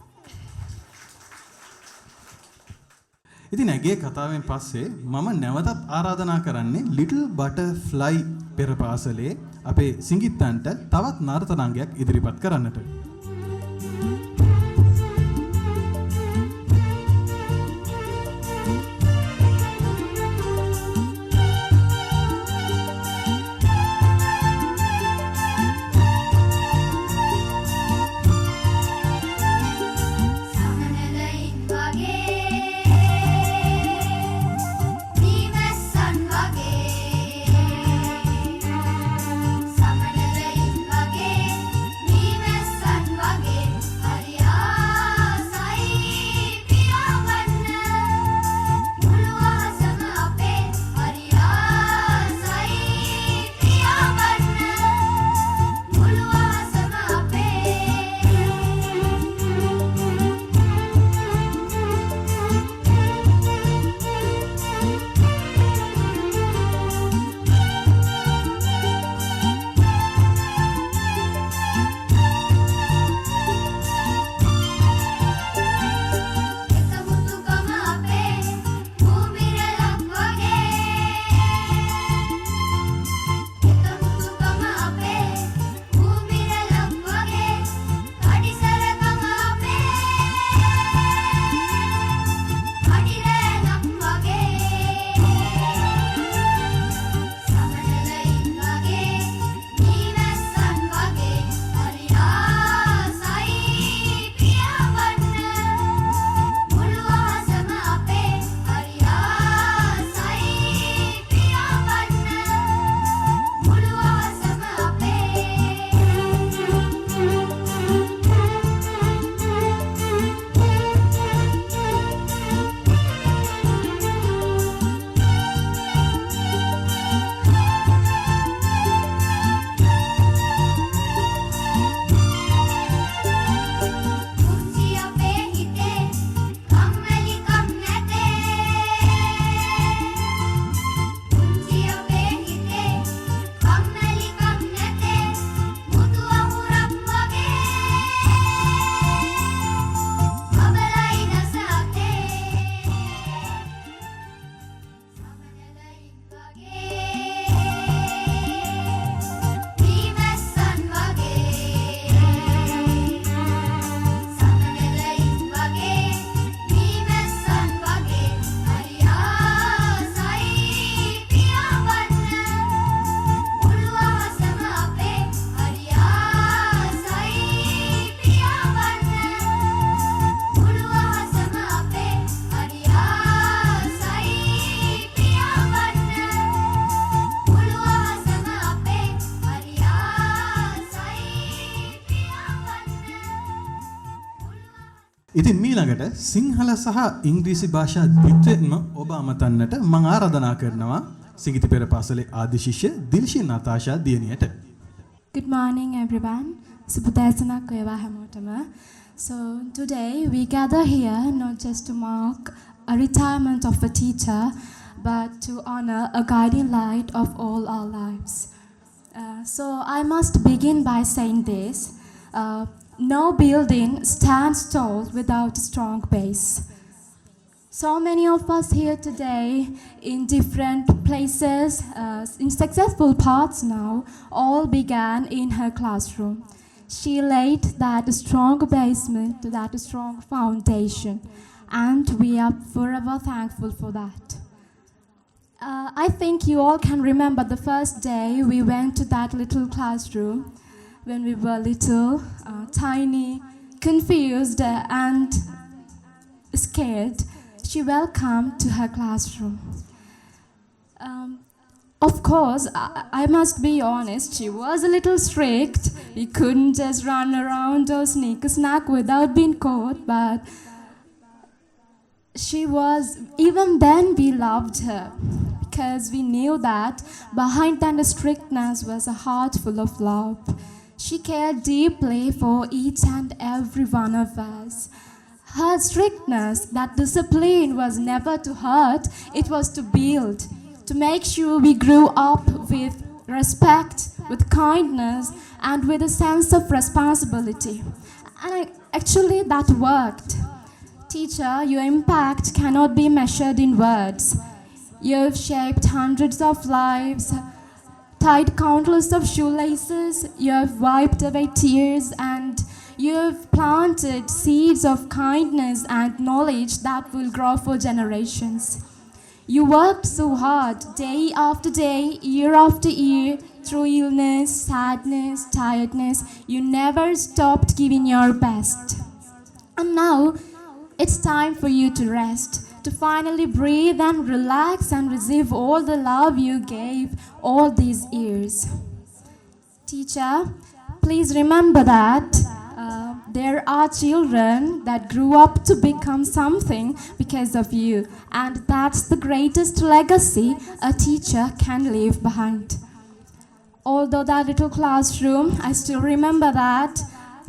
ඉතින් ඇගේ කතාවෙන් පස්සේ මම නැවතත් ආරාධනා කරන්නේ ලිටල් බටර්ෆ්ලයි පෙර පාසලේ අපේ සිඟිත්තන්ට තවත් නර්තනාංගයක් ඉදිරිපත් කරන්නට. ඉතින් මීළඟට සිංහල සහ ඉංග්‍රීසි භාෂා දෙකෙන්ම ඔබ අමතන්නට මම ආරාධනා කරනවා සිඟිති පෙර පාසලේ ආදි ශිෂ්‍ය දිල්ෂින් නතාෂා දියණියට. Good morning everyone. සුබදෑසනක් වේවා හැමෝටම. So today we gather here not just to mark a retirement of a teacher but to honor a guiding light of all our lives. So I must begin by saying this. No building stands tall without a strong base. So many of us here today in different places, in successful paths now, all began in her classroom. She laid that strong basement, that strong foundation, and we are forever thankful for that. I think you all can remember the first day we went to that little classroom when we were little, tiny, confused, and scared. She welcomed to her classroom. Of course, I must be honest, she was a little strict. We couldn't just run around or sneak a snack without being caught, but she was, even then we loved her because we knew that behind that strictness was a heart full of love. She cared deeply for each and every one of us. Her strictness, that discipline was never to hurt, it was to build, to make sure we grew up with respect, with kindness, and with a sense of responsibility. And actually that worked. Teacher, your impact cannot be measured in words. You've shaped hundreds of lives, tied countless of shoelaces, you have wiped away tears, and you have planted seeds of kindness and knowledge that will grow for generations. You worked so hard, day after day, year after year, through illness, sadness, tiredness. You never stopped giving your best. And now, it's time for you to rest, to finally breathe and relax and receive all the love you gave all these years. Teacher, please remember that there are children that grew up to become something because of you, and that's the greatest legacy a teacher can leave behind. Although that little classroom, I still remember that,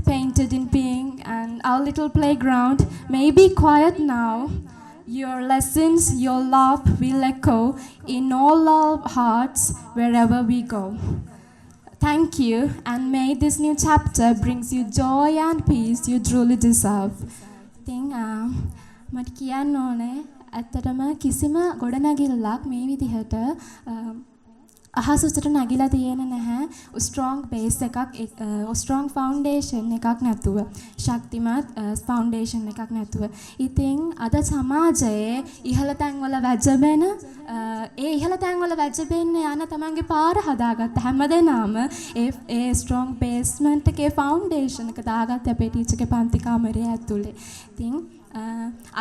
painted in pink, and our little playground may be quiet now. Your lessons, your love will echo in all our hearts wherever we go. Thank you, and may this new chapter brings you joy and peace you truly deserve. මට කියන්න ඕනේ ඇත්තටම කිසිම ගොඩනැගිල්ලක් මේ විදිහට අහසට නැගිලා තියෙන නැහැ. ස්ට්‍රොංග් බේස් එකක්, ස්ට්‍රොංග් ෆවුන්ඩේෂන් එකක් නැතුව, ශක්තිමත් ෆවුන්ඩේෂන් එකක් නැතුව. ඉතින් අද සමාජයේ ඉහළ තැන්වල වැජබෙන, ඒ ඉහළ තැන්වල වැජබෙන්න යන තමන්ගේ පාර හදාගත්ත හැමදෙනාම ඒ ස්ට්‍රොංග් බේස්මන්ට් එකේ ෆවුන්ඩේෂන් එක දාගත්ත අපේ ටීචර්ගේ පන්ති කාමරය ඇතුලේ. ඉතින්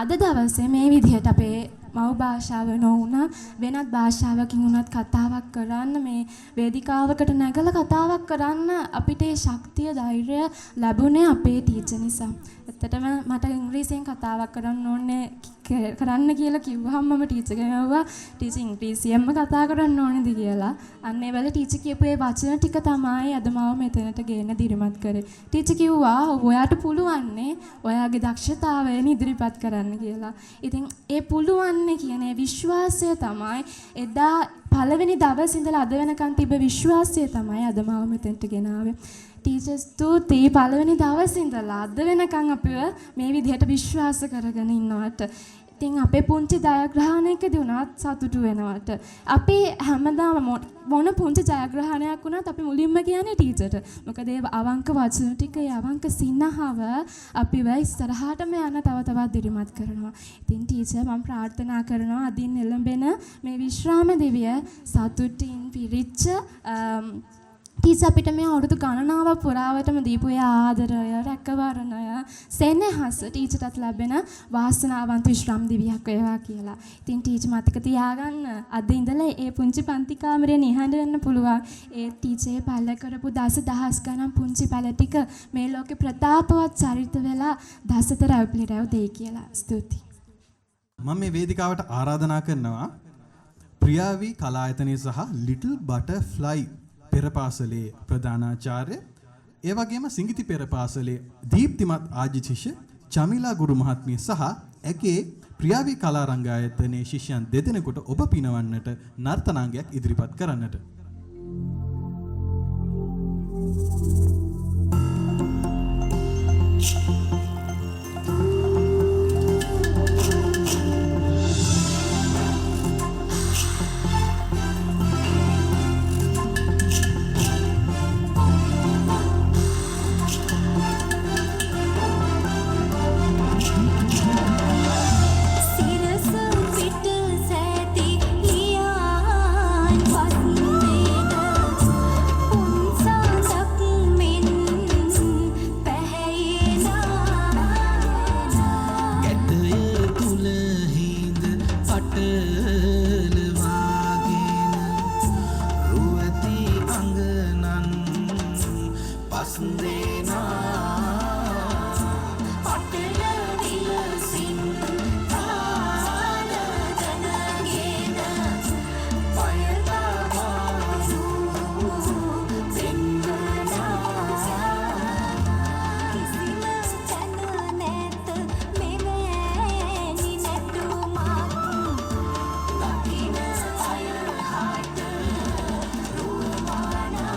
අද දවසේ මේ විදිහට අපේ මව් භාෂාව නොවුන වෙනත් භාෂාවකින් උනත් කතාවක් කරන්න, මේ වේදිකාවකට නැගලා කතාවක් කරන්න අපිට ඒ ශක්තිය ධෛර්යය ලැබුණේ අපේ ටීචර් නිසා. ඇත්තටම මට ඉංග්‍රීසියෙන් කතාවක් කරන්න ඕනේ කරන්න කියලා කිව්වහම මම ටීචර්ගෙන් ඇහුවා ටීචර් ඉංග්‍රීසියෙන්ම කතා කරන්න ඕනේද කියලා. අන්න ඒ වෙලාවේ ටීචර් කියපු ඒ වචන ටික තමයි අද මාව මෙතනට ගේන්න දිරිමත් කරේ. ටීචර් කිව්වා ඔයාට පුළුවන්නේ ඔයාගේ දක්ෂතාවයන් ඉදිරිපත් කරන්න කියලා. ඉතින් ඒ පුළුවන් කියන විශ්වාසය තමයි එදා පළවෙනි දවසේ ඉඳලා අද වෙනකන් තිබ්බ විශ්වාසය තමයි අද මාව මෙතෙන්ට ගෙනාවේ. ටීචර්ස් ස්තුතියි පළවෙනි දවසේ ඉඳලා අද වෙනකන් අපිව මේ විදිහට විශ්වාස කරගෙන ඉන්නවට. ඉතින් අපේ පුංචි ජයග්‍රහණයකදී උනත් සතුටු වෙනවට. අපි හැමදාම මොන පුංචි ජයග්‍රහණයක් වුණත් අපි මුලින්ම කියන්නේ ටීචර්ට. මොකද ඒ අවංක වචන ටික, ඒ අවංක සිනහව අපිව ඉස්සරහටම යන තව තවත් දිරිමත් කරනවා. ඉතින් ටීචර් මම ප්‍රාර්ථනා කරනවා අදින් එළඹෙන මේ විශ්‍රාම දිවිය සතුටින් පිරිච්ච ටීචර් අපිට මේ අවුරුදු ගණනාවක් පුරාවටම දීපු ඒ ආදරය, රැකවරණය, සෙනෙහස ටීචර්ටත් ලැබෙන වාසනාවන්ත විශ්‍රාම දිවියක් වේවා කියලා. ඉතින් ටීචර් මතක තියාගන්න අද ඉඳලා ඒ පුංචි පන්ති කාමරේ නිහඬ වෙන්න පුළුවන්. ඒ ටීචර් පළ කරපු දහස් ගණන් පුංචි පැල ටික මේ ලෝකේ ප්‍රතාපවත් චරිත වෙලා දසතර අවුපිලිරව දෙයි කියලා. ස්තුතියි. මම මේ වේදිකාවට ආරාධනා කරනවා ප්‍රියාවි කලායතනයේ සහ ලිටල් බටර්ෆ්ලයි පෙරපාසලේ ප්‍රධානාචාර්ය, ඒ වගේම සිඟිති පෙරපාසලේ දීප්තිමත් ආජි ශිෂ්‍ය චමිලා ගුරු මහත්මිය සහ ඇගේ ප්‍රියාවි කලා රංගායතනයේ ශිෂ්‍යයන් දෙදෙනෙකුට ඔබ පිනවන්නට නර්තනාංගයක් ඉදිරිපත් කරන්නට. देना पटल दिलसिन ताल जनगेन पयतवासु सिंगना කිසිම තැන නැත මෙවැනි නැටුමක් දකින අය හට රුවමානා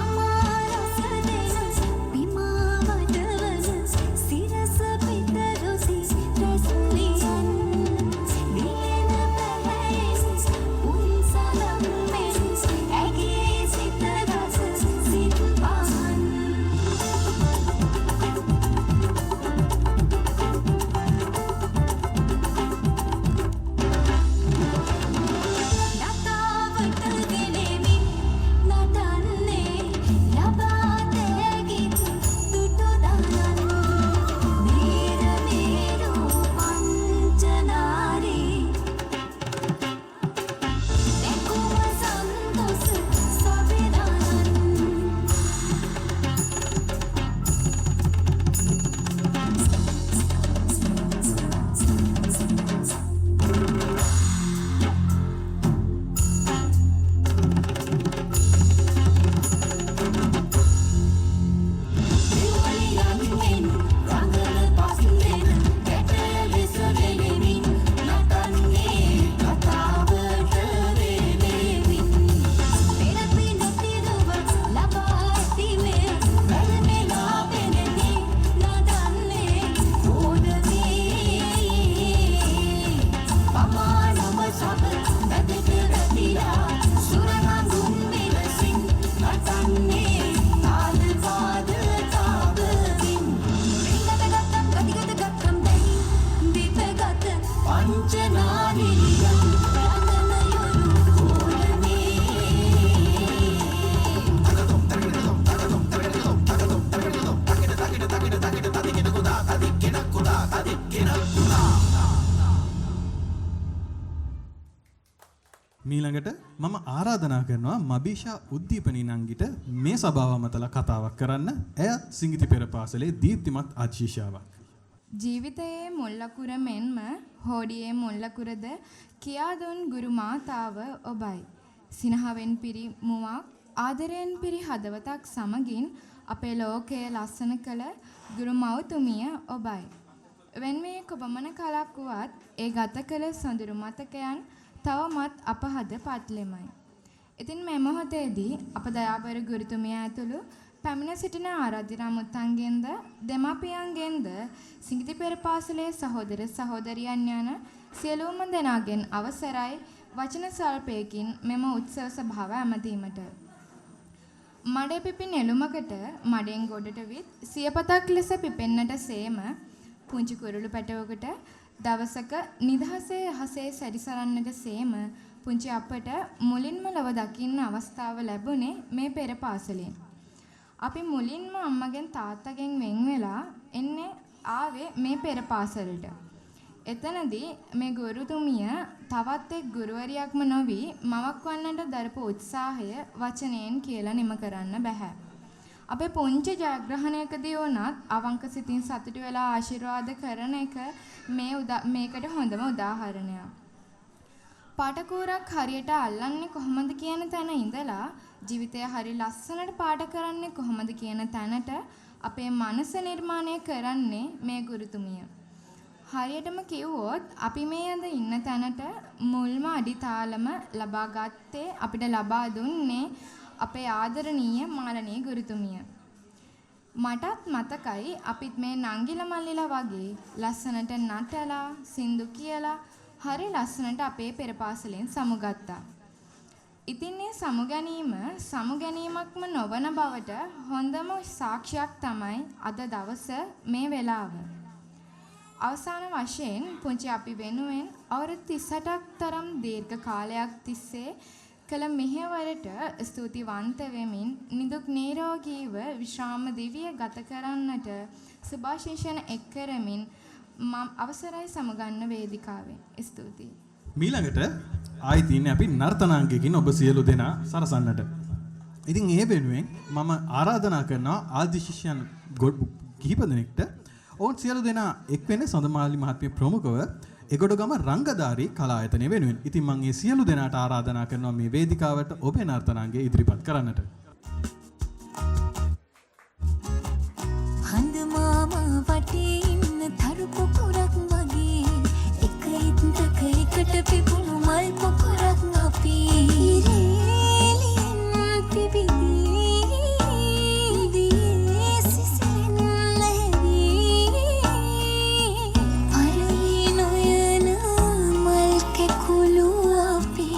අමාරස දෙන විමාවටවන සිරස පිටරොසි රැස්ලියන් දිලෙන පැහැයෙන් උන්සලම් මෙන් ඇගේ සිත රස සිත්පහන් ලතාවට ගෙනෙමින් නටන්නේ ලබා තැගින් දුටු දහන් මීර මීරු පංචනාරී දෙකුම සන්තොස සවිරානන් දෙවලියන්ගෙන් රඟන පස්නෙන ගැට ලෙස වෙලෙමින් නටන්නේ කතාවට වෙලෙමින් පෙරපි නැතිරුව ලබා ඇතිවේ වැළපෙලා පෙනෙති නටන්නේ ඕනදී පමානම සබ වැදට වැදිලා සුරංගුන් විලසින් නටන්නේ තාල පාද තාවකින් රිංගත ගත්තම් ගතිගත ගත්තම් දැයි විපගත පංචනාරීයන් රඳන යොරු ඕනනේ මීළඟට මම ආරාධනා කරනවා මබීෂා උද්දීපනී නංගිට මේ සභාව අමතලා කතාවක් කරන්න. එය සිඟිති පෙර පාසලේ දීප්තිමත් අජීෂාවක්. ජීවිතයේ මුල්ලකුර මෙන්ම හෝඩියේ මුල්ලකුරද කියා දුන් ගුරු මාතාව ඔබයි. සිනහවෙන් පිරි මුවක් ආදරයෙන් පිරි හදවතක් සමගින් අපේ ලෝකය ලස්සන කළ ගුරු මව්තුමිය ඔබයි. වෙන්වේ කොපමණ කලක් වුවත් ඒ ගත කළ සොඳුරු මතකයන් තවමත් අපහද පත්ලෙමයි. ඉතින් මේ මොහොතේදී අප දයාබර ගුරුතුමිය ඇතුළු පැමිණ සිටින ආරාධ්‍ය රමුත්තන්ගෙන්ද දෙමාපියන්ගෙන්ද සිඟිති පෙර පාසලේ සහෝදර සහෝදරියන් යන සියලුම දෙනාගෙන් අවසරයි වචන සල්පයකින් මෙම උත්සව සභාව ඇමතීමට. මඩේ පිපින් එළුමකට මඩෙන් ගොඩට විත් සියපතක් ලෙස පිපෙන්නට සේම පුංචි කුරුළු පැටවකට දවසක නිදහසේ යහසේ සැරිසරන්නට සේම පුංචි අපට මුලින්ම ලව දකින්න අවස්ථාව ලැබුණේ මේ පෙර පාසලෙන්. අපි මුලින්ම අම්මගෙන් තාත්තගෙන් වෙන් වෙලා එන්නේ ආවේ මේ පෙර පාසලට. එතනදී මේ ගුරුතුමිය තවත් එක් ගුරුවරියක්ම නොවි මවක් වන්නට දරපු උත්සාහය වචනයෙන් කියලා නිම කරන්න බෑ. අපේ පුංචි ජයග්‍රහණයකදී වුණත් අවංක සිතින් සතුටු වෙලා ආශිර්වාද කරන එක මේකට හොඳම උදාහරණයක්. පාඨකූරක් හරියට අල්ලන්නේ කොහොමද කියන තැන ඉඳලා ජීවිතය හරි ලස්සනට පාඨ කරන්නේ කොහොමද කියන තැනට අපේ මනස නිර්මාණය කරන්නේ මේ ගුරුතුමිය. හරියටම කිව්වොත් අපි මේ අද ඉන්න තැනට මුල්ම අඩිතාලම ලබා ගත්තේ අපිට ලබා දුන්නේ අපේ ආදරණීය මාළනී ගුරුතුමිය. මටත් මතකයි අපිත් මේ නංගිලා මල්ලිලා වගේ ලස්සනට නටලා සින්දු කියලා හරි ලස්සනට අපේ පෙර පාසලෙන් සමුගත්තා. ඉතින් මේ සමුගැනීමක්ම නොවන බවට හොඳම සාක්ෂියක් තමයි අද දවස මේ වෙලාව. අවසාන වශයෙන් පුංචි අපි වෙනුවෙන් අවුරුදු 38ක් තරම් දීර්ඝ කාලයක් තිස්සේ කළ මෙහෙවරට ස්තුතිවන්ත වෙමින් නිදුක් නිරෝගීව විශ්‍රාම දිවිය ගත කරන්නට සුභාශිෂණ එක් කරමින් මම අවසරයි සමගන්න වේදිකාවෙන්. ස්තුතියි. මීළඟට ආයි තියන්නේ අපි නර්තනාංගයකින් ඔබ සියලු දෙනා සරසන්නට. ඉතින් ඒ වෙනුවෙන් මම ආරාධනා කරනවා ආදි ශිෂ්‍යයන් කිහිප දෙනෙක්ට ඔවුන් සියලු දෙනා එක් වෙන්නේ සඳමාලි මහත්මිය ප්‍රමුඛව එගොඩගම රංගධාරී කලායතනය වෙනුවෙන්. ඉතින් මම මේ සියලු දෙනාට ආරාධනා කරනවා මේ වේදිකාවට ඔබේ නර්තනාංගය ඉදිරිපත් කරන්නට. හඳ මාමා වටේ ඉන්න තරු පොකුරක් වගේ එක ඉත්තක එකට පිපුණු මල් පොකුරක් අපි ඉරේලියෙන් පිබිදී දියේ සිසිලෙන් ලැබී පරවි නොයන මල් කැකුළු අපි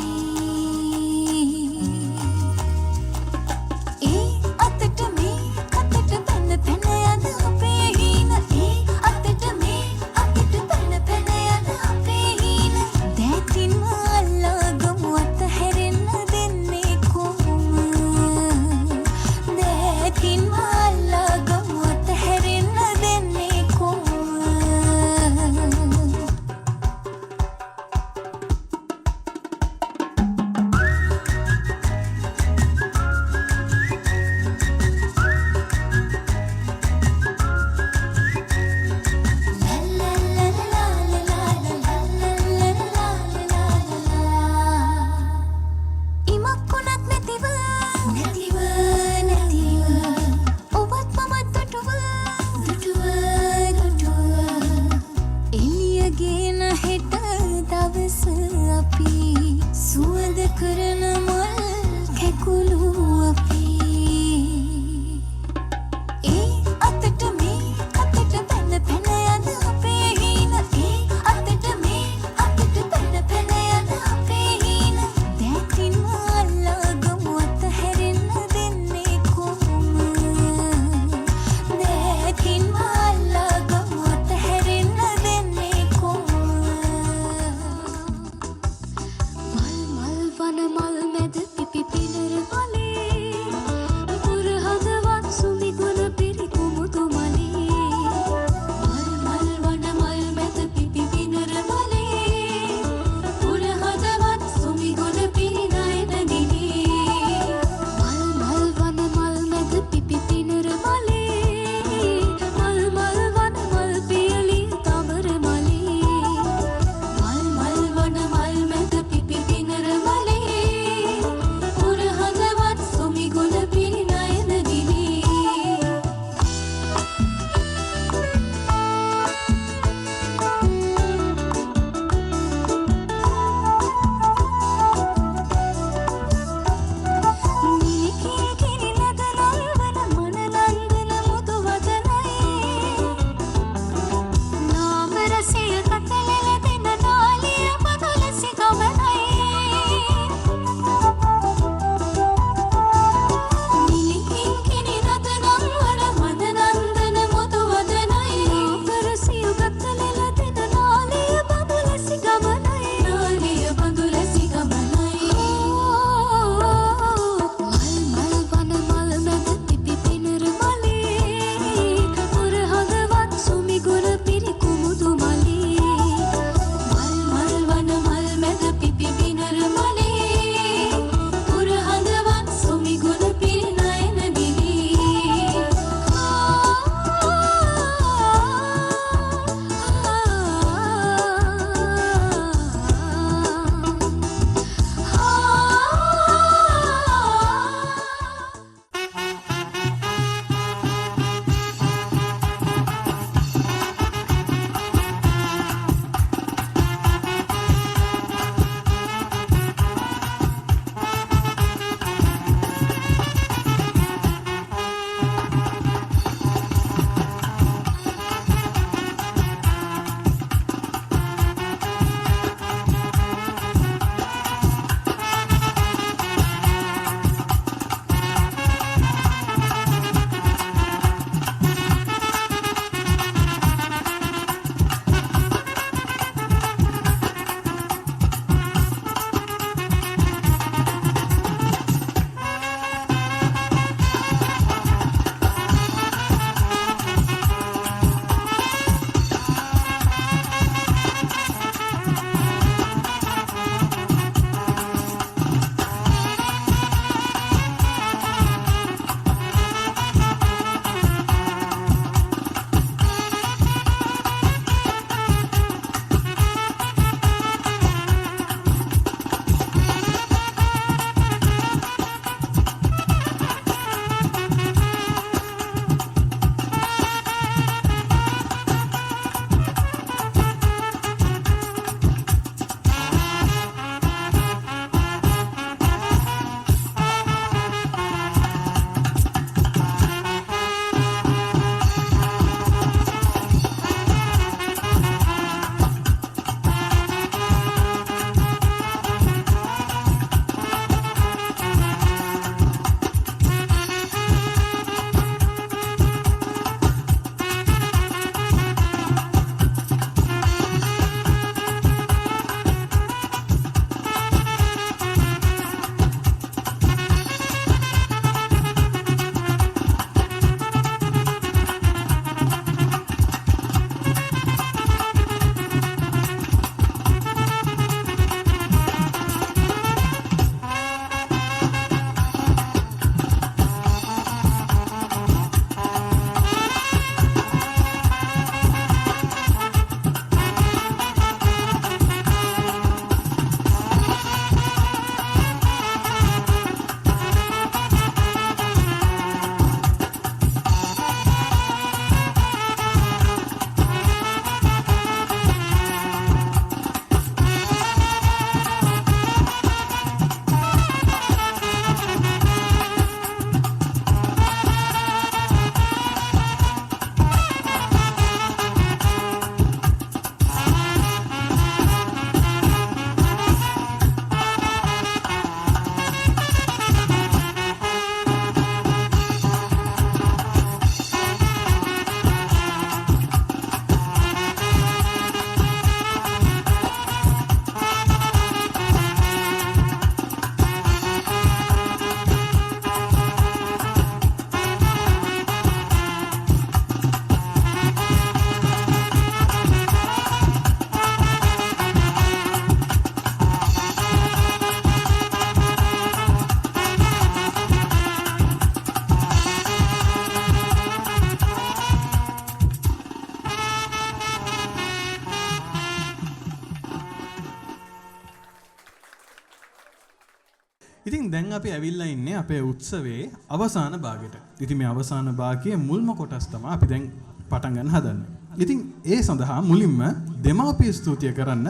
ඉතින් දැන් අපි ඇවිල්ලා ඉන්නේ අපේ උත්සවයේ අවසාන භාගයට. ඉතින් මේ අවසාන භාගයේ මුල්ම කොටස් තමයි අපි දැන් පටන් ගන්න හදන්නේ. ඉතින් ඒ සඳහා මුලින්ම දෙමාපිය ස්තුතිය කරන්න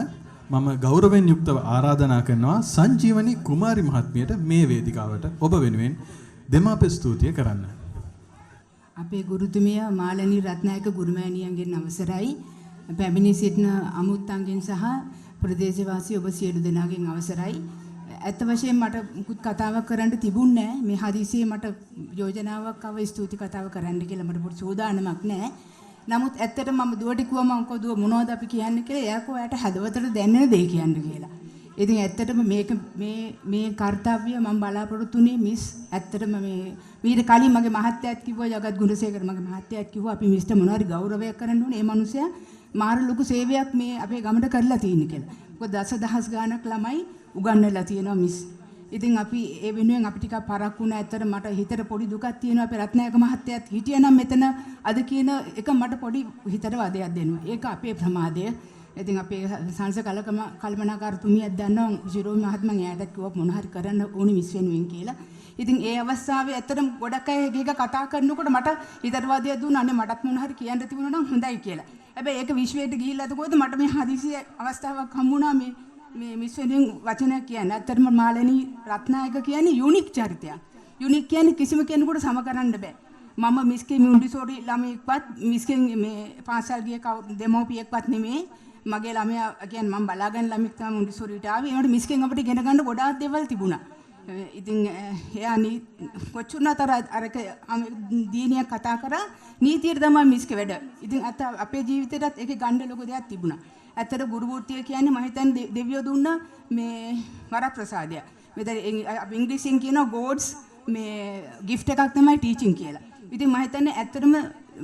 මම ගෞරවයෙන් යුක්තව ආරාධනා කරනවා සංජීවනී කුමාරි මහත්මියට මේ වේදිකාවට ඔබ වෙනුවෙන් දෙමාපිය ස්තුතිය කරන්න. අපේ ගුරුතුමිය මාලනී රත්නායක ගුරුමෑණියන්ගෙන් අවසරයි. පැමිණි සිටින අමුත්තන්ගෙන් සහ ප්‍රදේශවාසී ඔබ සියලු දෙනාගෙන් අවසරයි. ඇත්ත වශයෙන්ම මට මුකුත් කතාවක් කරන්න තිබුණේ නැහැ. මේ හදිසියේ මට යෝජනාවක් ආව ස්තුති කතාව කරන්න කියලා මට පොඩි සූදානමක් නැහැ. නමුත් ඇත්තටම මම දුවට කිව්වම අංකෝ දුව මොනවද අපි කියන්නේ කියලා එයා කෝ එයාට හදවතට දැනෙන දේ කියන්න කියලා. ඉතින් ඇත්තටම මේක මේ කාර්යය මම බලාපොරොත්තු වෙන්නේ මිස් ඇත්තටම මේ ඊට කලින් මගේ මහත්තයාත් කිව්වා ජගත් ගුණසේකර මගේ මහත්තයාත් කිව්වා අපි මිස්ට මොනවාරි ගෞරවයක් කරන්න ඕනේ. ඒ මනුස්සයා මාර ලොකු සේවයක් මේ අපේ ගමට කරලා තියෙන කියලා. මොකද දසදහස් ගාණක් ළමයි උගන්වලා තියෙනවා මිස්. ඉතින් අපි ඒ වෙනුවෙන් අපි ටිකක් පරක් වුණා. ඇත්තට මට හිතට පොඩි දුකක් තියෙනවා. අපේ රත්නායක මහත්තයාත් හිටියනම් මෙතන අද කියන එක මට පොඩි හිතට වදයක් දෙනවා. ඒක අපේ ප්‍රමාදය. ඉතින් අපේ සංස කල්පනාකාරතුමියක් දන්නවා ජිරෝ මහත්මයා එයාට කිව්වා මොන හරි කරන්න ඕනි මිස් වෙනුවෙන් කියලා. ඉතින් ඒ අවස්ථාවේ ඇත්තටම ගොඩක් අය එක කතා කරනකොට මට හිතට වදයක් දුන්නා. අනේ මටත් මොන හරි කියන්න තිබුණා නම් හොඳයි කියලා. හැබැයි ඒක විශ්වයට ගිහිල්ලා එතකොට මට මේ හදිසිය අවස්ථාවක් හම්බුණා මේ මිස් වෙනුවෙන් වචනයක් කියන්න. ඇත්තටම මාලනී රත්නායක කියන්නේ යුනික් චරිතයක්. යුනික් කියන්නේ කිසිම කෙනෙකුට සම කරන්න බෑ. මම මිස්ගේ මොන්ටිසෝරි ළමයෙක්වත් මිස්ගෙන් මේ පාසල් ගිය දෙමව්පියෙක්වත් නෙමෙයි. මගේ ළමයා කියන්නේ මම බලාගෙන ළමෙක් තමයි මොන්ටිසෝරිට ආවේ. ඒකට මිස්ගෙන් අපිට ඉගෙන ගන්න ගොඩාක් දේවල් තිබුණා. ඉතින් එයා කොච්චරතර අරක දිනියක් කතා කරා නීතියට තමයි මිස්ගේ වැඩ. ඉතින් අපේ ජීවිතේටත් ඒකේ ගන්න ලොකු දෙයක් තිබුණා. ඇත්තට ගුරු වෘත්තිය කියන්නේ මම හිතන්නේ දෙවියෝ දුන්න මේ වරප්‍රසාදය. මෙතන අපි ඉංග්‍රීසියෙන් කියනවා ගෝඩ්ස් මේ gift එකක් තමයි ටීචින් කියලා. ඉතින් මම හිතන්නේ ඇත්තටම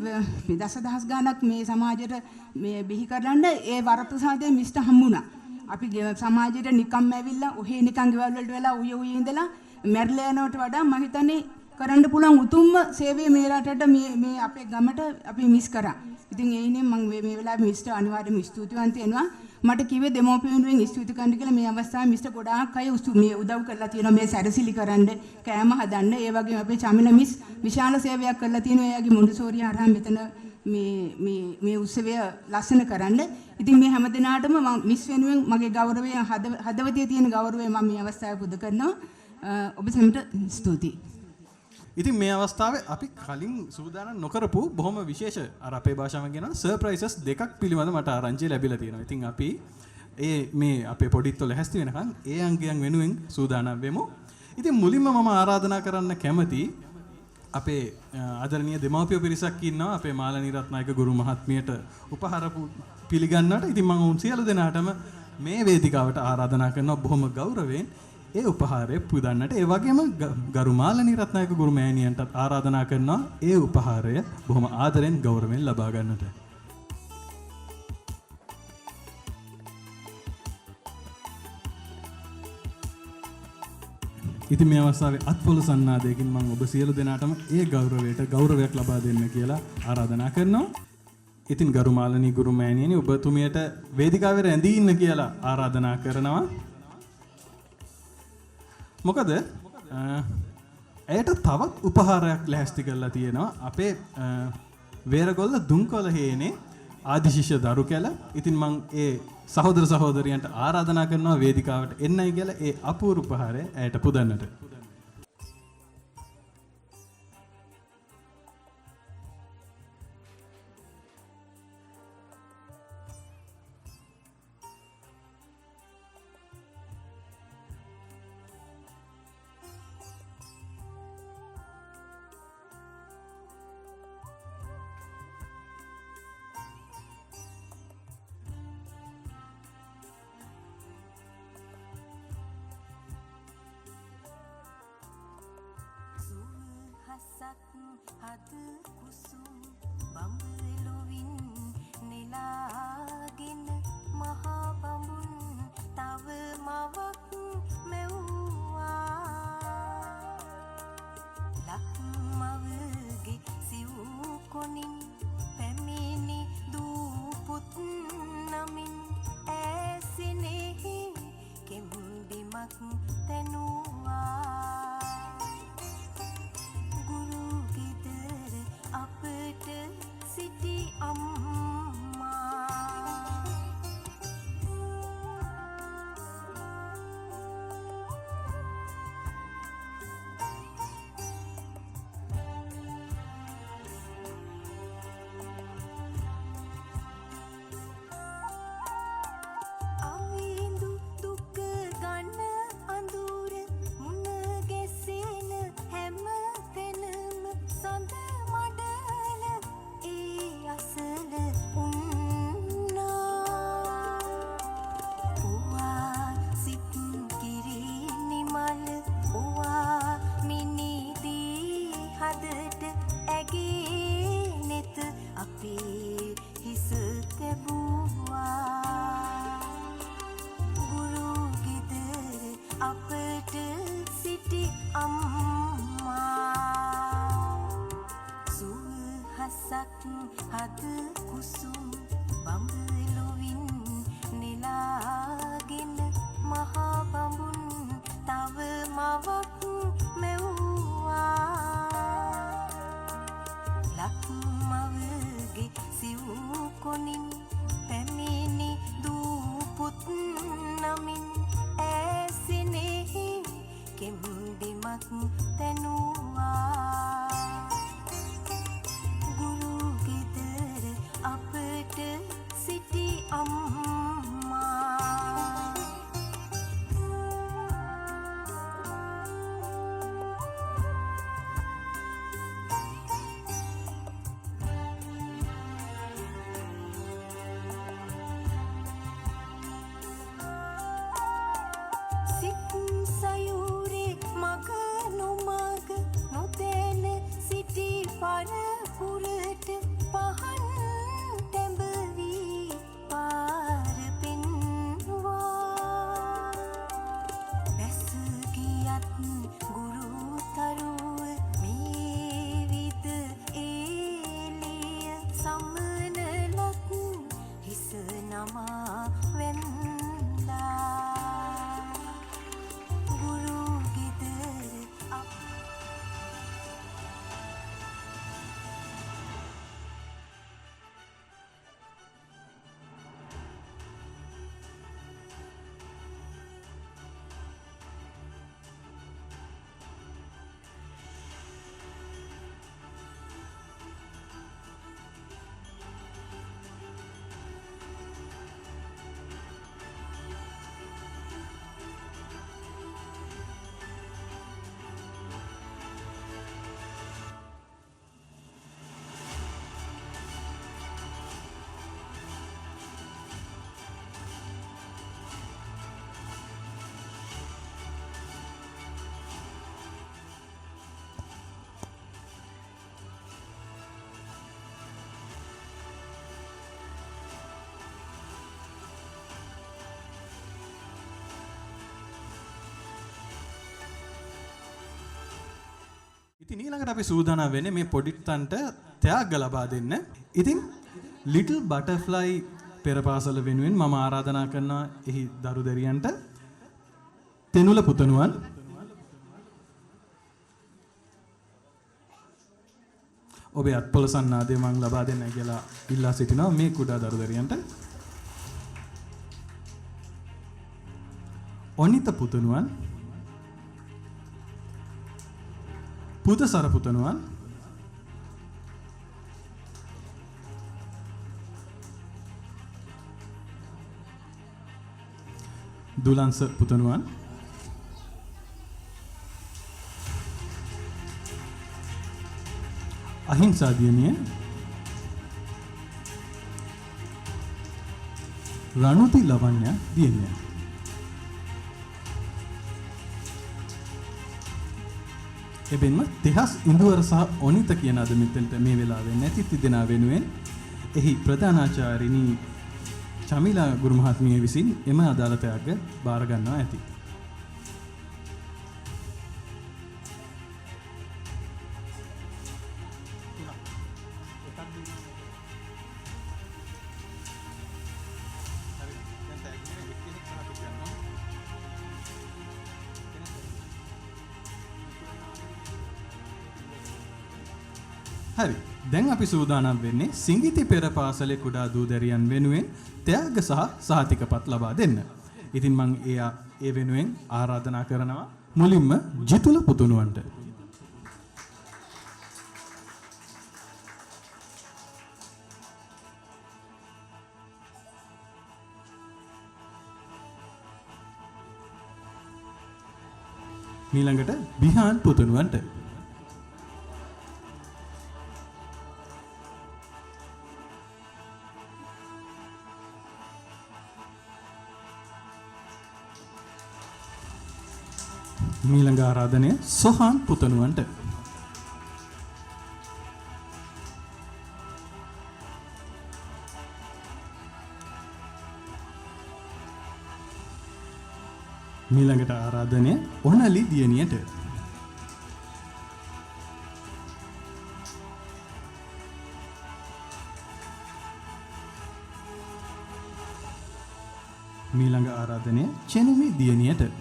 මේ දසදහස් ගාණක් මේ සමාජයට මේ බිහි කරන්න ඒ වරප්‍රසාදය මිස්ට හම්බුණා. අපි සමාජයට නිකම්ම ඇවිල්ලා ඔහේ නිකන් ගෙවල් වලට වෙලා උය ඉඳලා මැරිලා යනවට වඩා මම හිතන්නේ කරන්න පුළුවන් උතුම්ම සේවය මේ රටට මේ අපේ ගමට අපි මිස් කරා. ඉතින් ඒ ඉන්නේ මම මේ වෙලාවේ මිස්ට අනිවාර්යයෙන්ම ස්තුතිවන්ත වෙනවා. මට කිව්වේ දෙමෝපියන් වෙනුවෙන් ස්තුති කරන්න කියලා මේ අවස්ථාවේ මිස්ට ගොඩාක් අය මේ උදව් කරලා තියෙනවා මේ සැරසිලි කරන්න, කෑම හදන්න. ඒ වගේම අපේ චමිල මිස් විශාල සේවයක් කරලා තියෙනවා. එයාගේ මොන්ටිසෝරි හරහා මෙතන මේ උත්සවය ලස්සන කරන්න. ඉතින් මේ හැම දිනාටම මම මිස් වෙනුවෙන් මගේ ගෞරවය හදවතේ තියෙන ගෞරවය මම මේ අවස්ථාවේ පුද කරනවා. ඔබ සැමට ස්තුතියි. ඉතින් මේ අවස්ථාවේ අපි කලින් සූදානම් නොකරපු බොහොම විශේෂ අර අපේ භාෂාවෙන් කියන සර්ප්‍රයිසස් දෙකක් පිළිබඳ මට ආරංචි ලැබිලා තියෙනවා. ඉතින් අපි මේ අපේ පොඩිත්ව ලැහැස්ති වෙනකන් ඒ අංගයන් වෙනුවෙන් සූදානම් වෙමු. ඉතින් මුලින්ම මම ආරාධනා කරන්න කැමති අපේ ආදරණීය දෙමව්පිය පිරිසක් ඉන්නවා අපේ මාලනී රත්නායක ගුරු මහත්මියට උපහාර පිළිගන්නට. ඉතින් මම උන් සියලු දෙනාටම මේ වේදිකාවට ආරාධනා කරනවා බොහොම ගෞරවයෙන් ඒ උපහාරය පුදන්නට. ඒ වගේම ගරු මාලනී රත්නායක ගුරු මෑණියන්ටත් ආරාධනා කරනවා ඒ උපහාරය බොහොම ආදරෙන් ගෞරවයෙන් ලබා ගන්නට. ඉතින් මේ අවස්ථාවේ අත්පොළ සන්නාදයකින් මම ඔබ සියලු දෙනාටම ඒ ගෞරවයට ගෞරවයක් ලබා දෙන්න කියලා ආරාධනා කරනවා. ඉතින් ගරු මාලනී ගුරු මෑණියනි ඔබතුමියට වේදිකාවේ රැඳී ඉන්න කියලා ආරාධනා කරනවා. මොකද ඇයට තවත් උපහාරයක් ලැහැස්ති කරලා තියෙනවා අපේ වේරගොල්ල දුම්කොළ හේනේ ආදිශිෂ්‍ය දරු කැල. ඉතින් මම ඒ සහෝදර සහෝදරියන්ට ආරාධනා කරනවා වේදිකාවට එන්නයි කියලා ඒ අපූර්ව උපහාරය ඇයට පුදන්නට. හද කුසුම් බඹලොවින් නෙලාගෙන මහා බඹුන් තව මවක් මෙව්වා ලක්මවගේ සිව් කොනින් පැමිණි දූපුත් නමින් ඇසිනෙහි කෙම්බිමක් තැනුවා අසල උන්නා පුවා සිත් කිරි මල් පුවා මිනිදී හදට ඇගේ නෙත අපේ හිස තැබුවා ගුරු ගෙදර අපට සිටි අම්මා සුවහසක් හද කුසුම් බඹලොවින් නෙලාගෙන මහා බඹුන් තව මවක් මෙව්වා ලක්මවගේ සිව් කොනින් පැමිණි දූපුත් නමින් ඇසිනෙහි කෙම්බිමක් තැනුවා ගුරු ගෙදර අපට සිටි අම්මා සිත් සයුරේ මග නොමග නොදැන සිටි පරපුරට පහන් තැඹවී පාර පෙන්වා බැස ගියත් ගුරුතරුව මේ විද එළිය සමනලත් හිස නමා වෙන්දා ගුරු ගෙදර ඉතින් ඊළඟට අපි සූදානම් වෙන්නේ මේ පොඩිත්තන්ට ත්‍යාග ලබා දෙන්න. ඉතින් ලිටල් බටර්ෆ්ලයි පෙරපාසල වෙනුවෙන් මම ආරාධනා කරනවා එහි දරු දැරියන්ට තෙනුල පුතණුවන් ඔබේ අත්පොළ සන්නාදය මම ලබා දෙන්නයි කියලා ඉල්ලා සිටිනවා මේ කුඩා දරු දැරියන්ට. ඔනිත පුතණුවන් පුදසර පුතණුවන් දුලන්ස පුතණුවන් අහිංසා දියණිය රණුති ලවණ්‍ය දියණිය එබැවින්ම තෙහස් ඉන්දුවර සහ ඔනිත කියන අද මෙතෙන්ට මේ වෙලාවේ නැති තිදෙනා වෙනුවෙන් එහි ප්‍රධානාචාර්යිනී චමිලා ගුරු මහත්මිය විසින් එම අදාළ ත්‍යාග බාර ගන්නවා ඇති. හරි. දැන් අපි සූදානම් වෙන්නේ සිඟිති පෙර පාසලේ කුඩා දූ දැරියන් වෙනුවෙන් ත්‍යාග සහ සහතිකපත් ලබා දෙන්න. ඉතින් මම ඒ වෙනුවෙන් ආරාධනා කරනවා මුලින්ම ජිතුල පුතුණුවන්ට. ඊළඟට බිහාන් පුතුණුවන්ට. මීළඟ ආරාධනය සොහාන් පුතණුවන්ට. මීළඟට ආරාධනය ඔනලි දියණියට. මීළඟ ආරාධනය චෙනුමි දියණියට.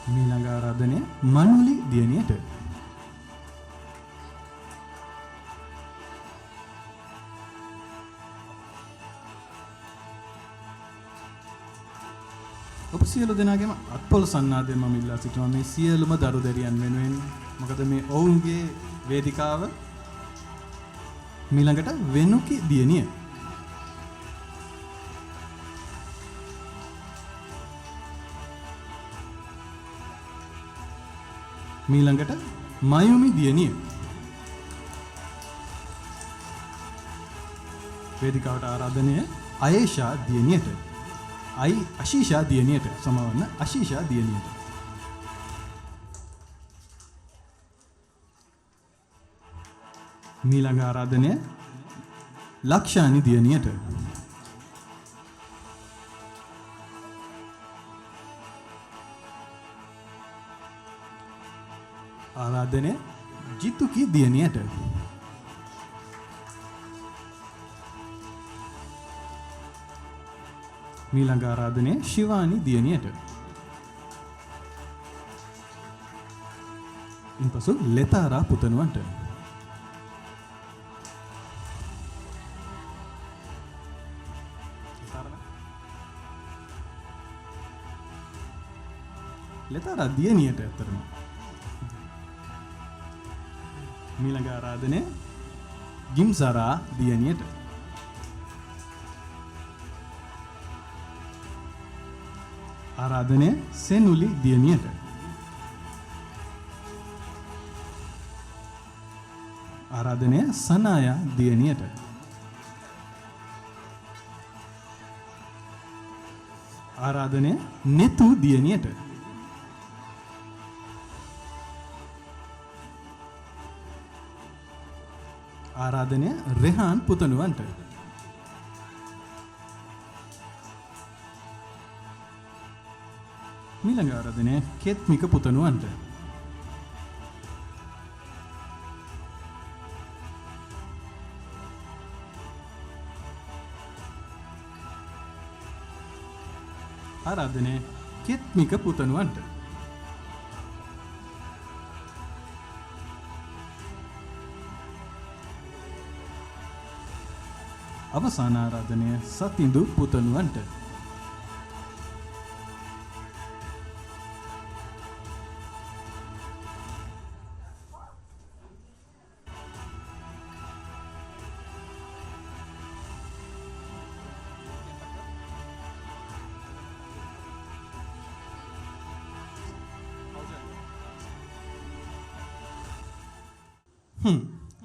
මීළඟ ආරාධනය මනුලි දියණියට. ඔබ සියලු දෙනාගේම අත්පොළ සන්නාදයෙන් මම ඉල්ලා සිටිනවා මේ සියලුම දරු දැරියන් වෙනුවෙන්. මොකද මේ ඔවුන්ගේ වේදිකාව මීළඟට වෙනුකි දියණිය. මීළඟට මයුමි දියණිය. වේදිකාවට ආරාධනය අයේෂා දියණියට. අශීෂා දියණියට සමවන්න අශීෂා දියණියට. මීළඟ ආරාධනය ලක්ෂානි දියණියට. ආරාධනය ජිතුකි දියණියට. මීළඟ ආරාධනය ශිවානි දියණියට. ඉන්පසු ලෙතාරා පුතණුවන්ට. ලෙතාරා දියණියට ඇත්තරම. මීළඟ ආරාධනය ගිම්සරා දියණියට. ආරාධනය සෙනුලි දියණියට. ආරාධනය සනායා දියණියට. ආරාධනය නෙතු දියණියට. ආරාධනය රෙහාන් පුතණුවන්ට. මීළඟ ආරාධනය කෙත්මික පුතණුවන්ට. ආරාධනය කෙත්මික පුතණුවන්ට. අවසාන ආරාධනය සතිඳු පුතණුවන්ට.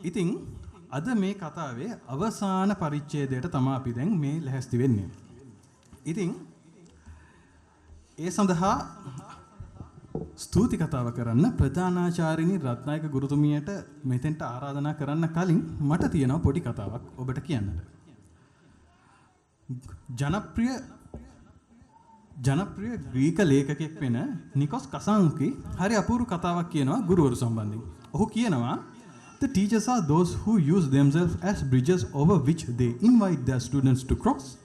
ඉතින් අද මේ කතාවේ අවසාන පරිච්ඡේදයට තමයි අපි දැන් මේ ලැහැස්ති වෙන්නේ. ඉතින් ඒ සඳහා ස්තුති කතාව කරන්න ප්‍රධානාචාර්යිනි රත්නායක ගුරුතුමියට මෙතෙන්ට ආරාධනා කරන්න කලින් මට තියෙනවා පොඩි කතාවක් ඔබට කියන්නට. ජනප්‍රිය ග්‍රීක ලේඛකයෙක් වෙන නිකොස් කසාන්ස්කි හරි අපූර්ව කතාවක් කියනවා ගුරුවරු සම්බන්ධයෙන්. ඔහු කියනවා the teachers are those who use themselves as bridges over which they invite their students to cross.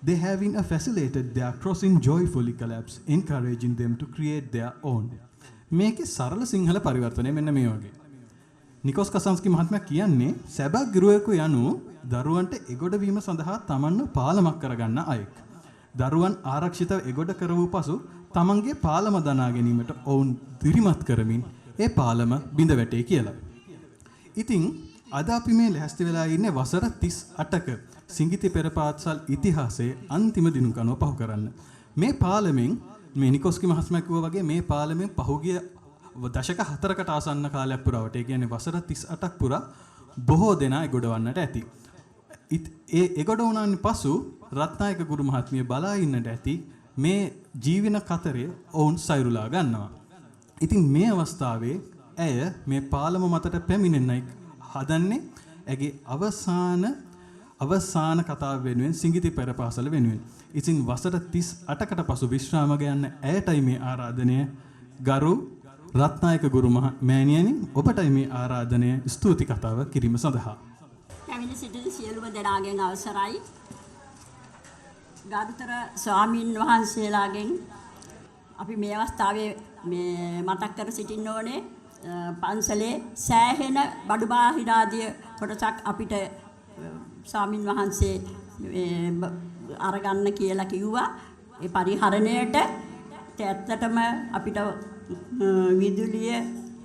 They having facilitated their crossing joyfully collapse, encouraging them to create their own. මේකේ සරල සිංහල පරිවර්තනය මෙන්න මේ වගේ. නිකොස් කසන්ස්කි මහත්මයා කියන්නේ සැබෑ ගුරුවරයෙකු යනු දරුවන්ට එගොඩ වීම සඳහා තමන්ව පාලමක් කරගන්න අයෙක්. දරුවන් ආරක්ෂිතව එගොඩ කර වූ පසු තමන්ගේ පාලම දනා ගැනීමට ඔවුන් දිරිමත් කරමින් ඒ පාලම බිඳ වැටේ කියලා. ඉතින් අද අපි මේ ලැහැස්ති වෙලා ඉන්නේ වසර 38ක සිඟිති පෙර පාසල් ඉතිහාසයේ අන්තිම දිනුකනුව පහු කරන්න. මේ පාලමෙන් මේ නිකොස්කි මහත්මයා කිව්වා වගේ මේ පාලමෙන් පහුගිය දශක 4කට ආසන්න කාලයක් පුරාවට ඒ කියන්නේ වසර 38ක් පුරා බොහෝ දෙනා එගොඩවන්නට ඇති. ඒ එගොඩ වුණාන් පසු රත්නායක ගුරු මහත්මිය බලා ඉන්නට ඇති මේ ජීවන කතරේ ඔවුන් සයුරුලා ගන්නවා. ඉතින් මේ අවස්ථාවේ ඇය මේ පාලම මතට පැමිණෙන්නයි හදන්නේ. ඇගේ අවසාන කතාව වෙනුවෙන් සිඟිති පෙරපාසල වෙනුවෙන්. ඉතින් වසර 38කට පසු විශ්‍රාම ගන්න ඇයටයි මේ ආරාධනය. ගරු රත්නායක ගුරු මෑණියනි, ඔබටයි මේ ආරාධනය ස්තුති කතාව කිරීම සඳහා. පැමිණ සිටින සියලුම දෙනාගෙන් අවසරයි. ගාරුතර ස්වාමීන් වහන්සේලාගෙන් අපි මේ අවස්ථාවේ මේ මතක් කර සිටින්න ඕනේ පන්සලේ සෑහෙන බඩු බාහිර ආදී කොටසක් අපිට ස්වාමීන් වහන්සේ අරගන්න කියලා කිව්වා. ඒ පරිහරණයට ඇත්තටම අපිට විදුලිය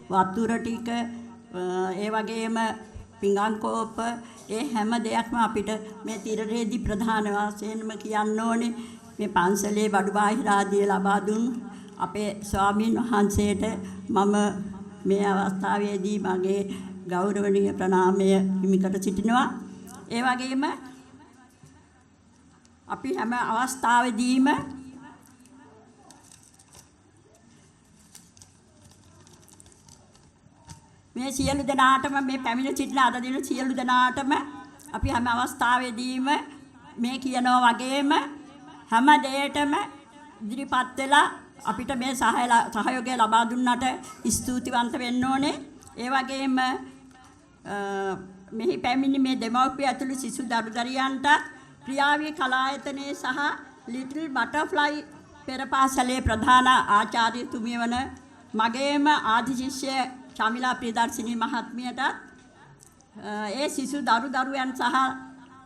වතුර ටික ඒ වගේම පිඟන් කෝප ඒ හැම දෙයක්ම අපිට මේ තිරරේදී ප්‍රධාන වශයෙන්ම කියන්න ඕනේ මේ පන්සලේ බඩු බාහිර ආදී ලබා දුන් අපේ ස්වාමීන් වහන්සේට මම මේ අවස්ථාවේදී මගේ ගෞරවනීය ප්‍රණාමය හිමිකර සිටිනවා. ඒ වගේම අපි හැම අවස්ථාවෙදීම මේ සියලු දෙනාටම මේ පැමිණ සිටින අද දින සියලු දෙනාටම අපි හැම අවස්ථාවෙදීම මේ කියනවා වගේම හැම දෙයකටම ඉදිරිපත් වෙලා අපිට මේ සහයෝගය ලබා දුන්නට ස්තුතිවන්ත වෙන්න ඕනේ. ඒ වගේම මෙහි පැමිණි මේ දෙමව්පිය ඇතුළු සිසු දරුදරියන්ට ක්‍රියාවී කලායතනයේ සහ ලිටල් බටර්ෆ්ලයි පෙරපාසලේ ප්‍රධාන ආචාර්යතුමිය වන මගේම ආදි ශිෂ්‍ය ශමිලා ප්‍රියදර්ශිනී මහත්මියට ඒ සිසු දරුදරුයන් සහ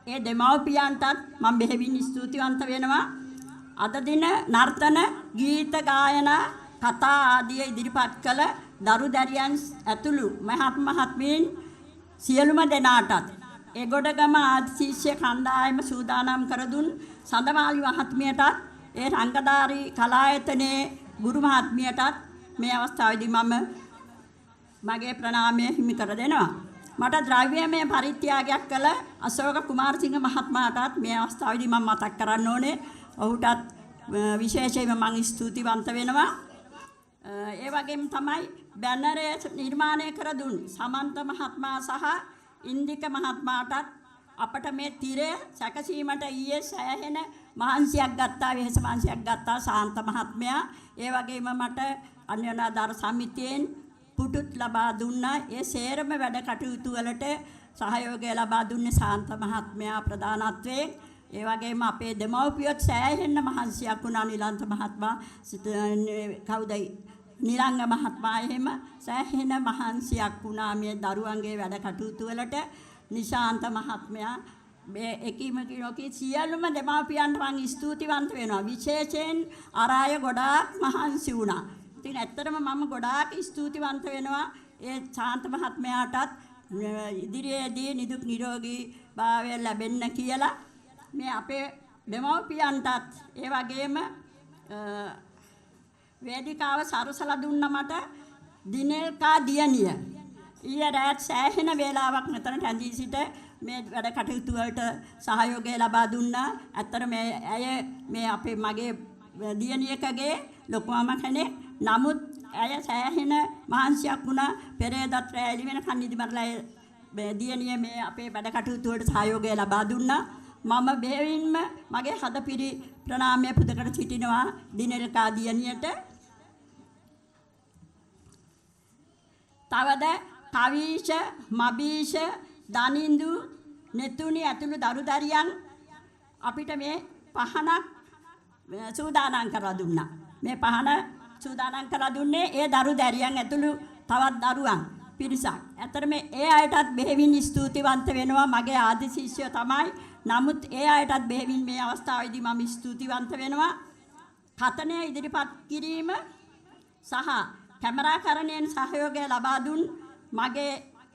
ඒ දෙමව්පියන්ටත් මම බෙහෙවින් ස්තුතිවන්ත වෙනවා. අද දින නර්තන ගීත ගායනා කතා ආදී ඉදිරිපත් කළ දරුදරියන් ඇතුළු මහත්මීන් සියලුම දෙනාටත් එගොඩගම ආදි ශිෂ්‍ය කණ්ඩායම සූදානම් කර දුන් සඳමාලි මහත්මියටත් ඒ රංගදාරී කලායතනයේ ගුරු මහත්මියටත් මේ අවස්ථාවේදී මම මගේ ප්‍රණාමය හිමි කර දෙනවා. මට ද්‍රව්‍යමය පරිත්‍යාගයක් කළ අශෝක කුමාරසිංහ මහත්මයාටත් මේ අවස්ථාවේදී මම මතක් කරන්න ඕනේ. ඔහුටත් විශේෂයෙන්ම මම ස්තුතිවන්ත වෙනවා. ඒ වගේම තමයි බැනරය නිර්මාණය කර දුන් සමන්ත මහත්මයා සහ ඉන්දික මහත්මයාටත් අපට මේ තිරය සැකසීමට ඊයේ සෑහෙන මහන්සියක් ගත්තා, වෙහෙස මහන්සියක් ගත්තා ශාන්ත මහත්මයා. ඒ වගේම මට අන්‍යනාධාර සමිතියෙන් පුටුත් ලබා දුන්නා. ඒ සේරම වැඩ කටයුතු වලට සහයෝගය ලබා දුන්නේ ශාන්ත මහත්මයා ප්‍රධානත්වයෙන්. ඒ වගේම අපේ දෙමව්පියොත් සෑහෙන මහන්සියක් වුණා. නිලන්ත මහත්මයා නිරංග මහත්මයා එහෙම සෑහෙන මහන්සියක් වුණා මේ දරුවන්ගේ වැඩ කටයුතු වලට. නිශාන්ත මහත්මයා මේ එකීම කිනෝකී සියලුම දෙමාපියන්ට මම ස්තුතිවන්ත වෙනවා. විශේෂයෙන් අරාය ගොඩාක් මහන්සි වුණා. ඉතින් ඇත්තටම මම ගොඩාක් ස්තුතිවන්ත වෙනවා ඒ ශාන්ත මහත්මයාටත් ඉදිරියේදී නිදුක් නිරෝගී භාවය ලැබෙන්න කියලා. මේ අපේ දෙමව්පියන්ටත් ඒ වගේම වේදිකාව සරසලා දුන්න මට දිනෙල්කා දියණිය ඊයේ රාත් සෑහෙන වේලාවක් මෙතන රැඳී සිට මේ වැඩ කටයුතු වලට සහයෝගය ලබා දුන්නා. ඇත්තට මේ ඇය මේ අපේ මගේ දියණියකගේ ලොකුම කෙනෙක්. නමුත් ඇය සෑහෙන මහන්සියක් වුණා. පෙරේදත් රැලි වෙනකන් නිදිමරලා දියණිය මේ අපේ වැඩ කටයුතු වලට සහයෝගය ලබා දුන්නා. මම බෙහෙවින්ම මගේ හදපිරි ප්‍රණාමය පුද කර සිටිනවා දිනෙල්කා දියණියට. තවද කවීෂ, මබීෂ, දනින්දු, නෙතුනි ඇතුළු දරුදරියන් අපිට මේ පහනක් සූදානම් කරලා දුන්නා. මේ පහන සූදානම් කරලා දුන්නේ ඒ දරුදරියන් ඇතුළු තවත් දරුවන් පිරිසක්. ඇත්තට මේ ඒ අයටත් බෙහෙවින් ස්තුතිවන්ත වෙනවා. මගේ ආදි ශිෂ්‍යය තමයි. නමුත් ඒ අයටත් බෙහෙවින් මේ අවස්ථාවේදී මම ස්තුතිවන්ත වෙනවා. කතනය ඉදිරිපත් කිරීම සහ කැමරාකරණයෙන් සහයෝගය ලබා දුන් මගේ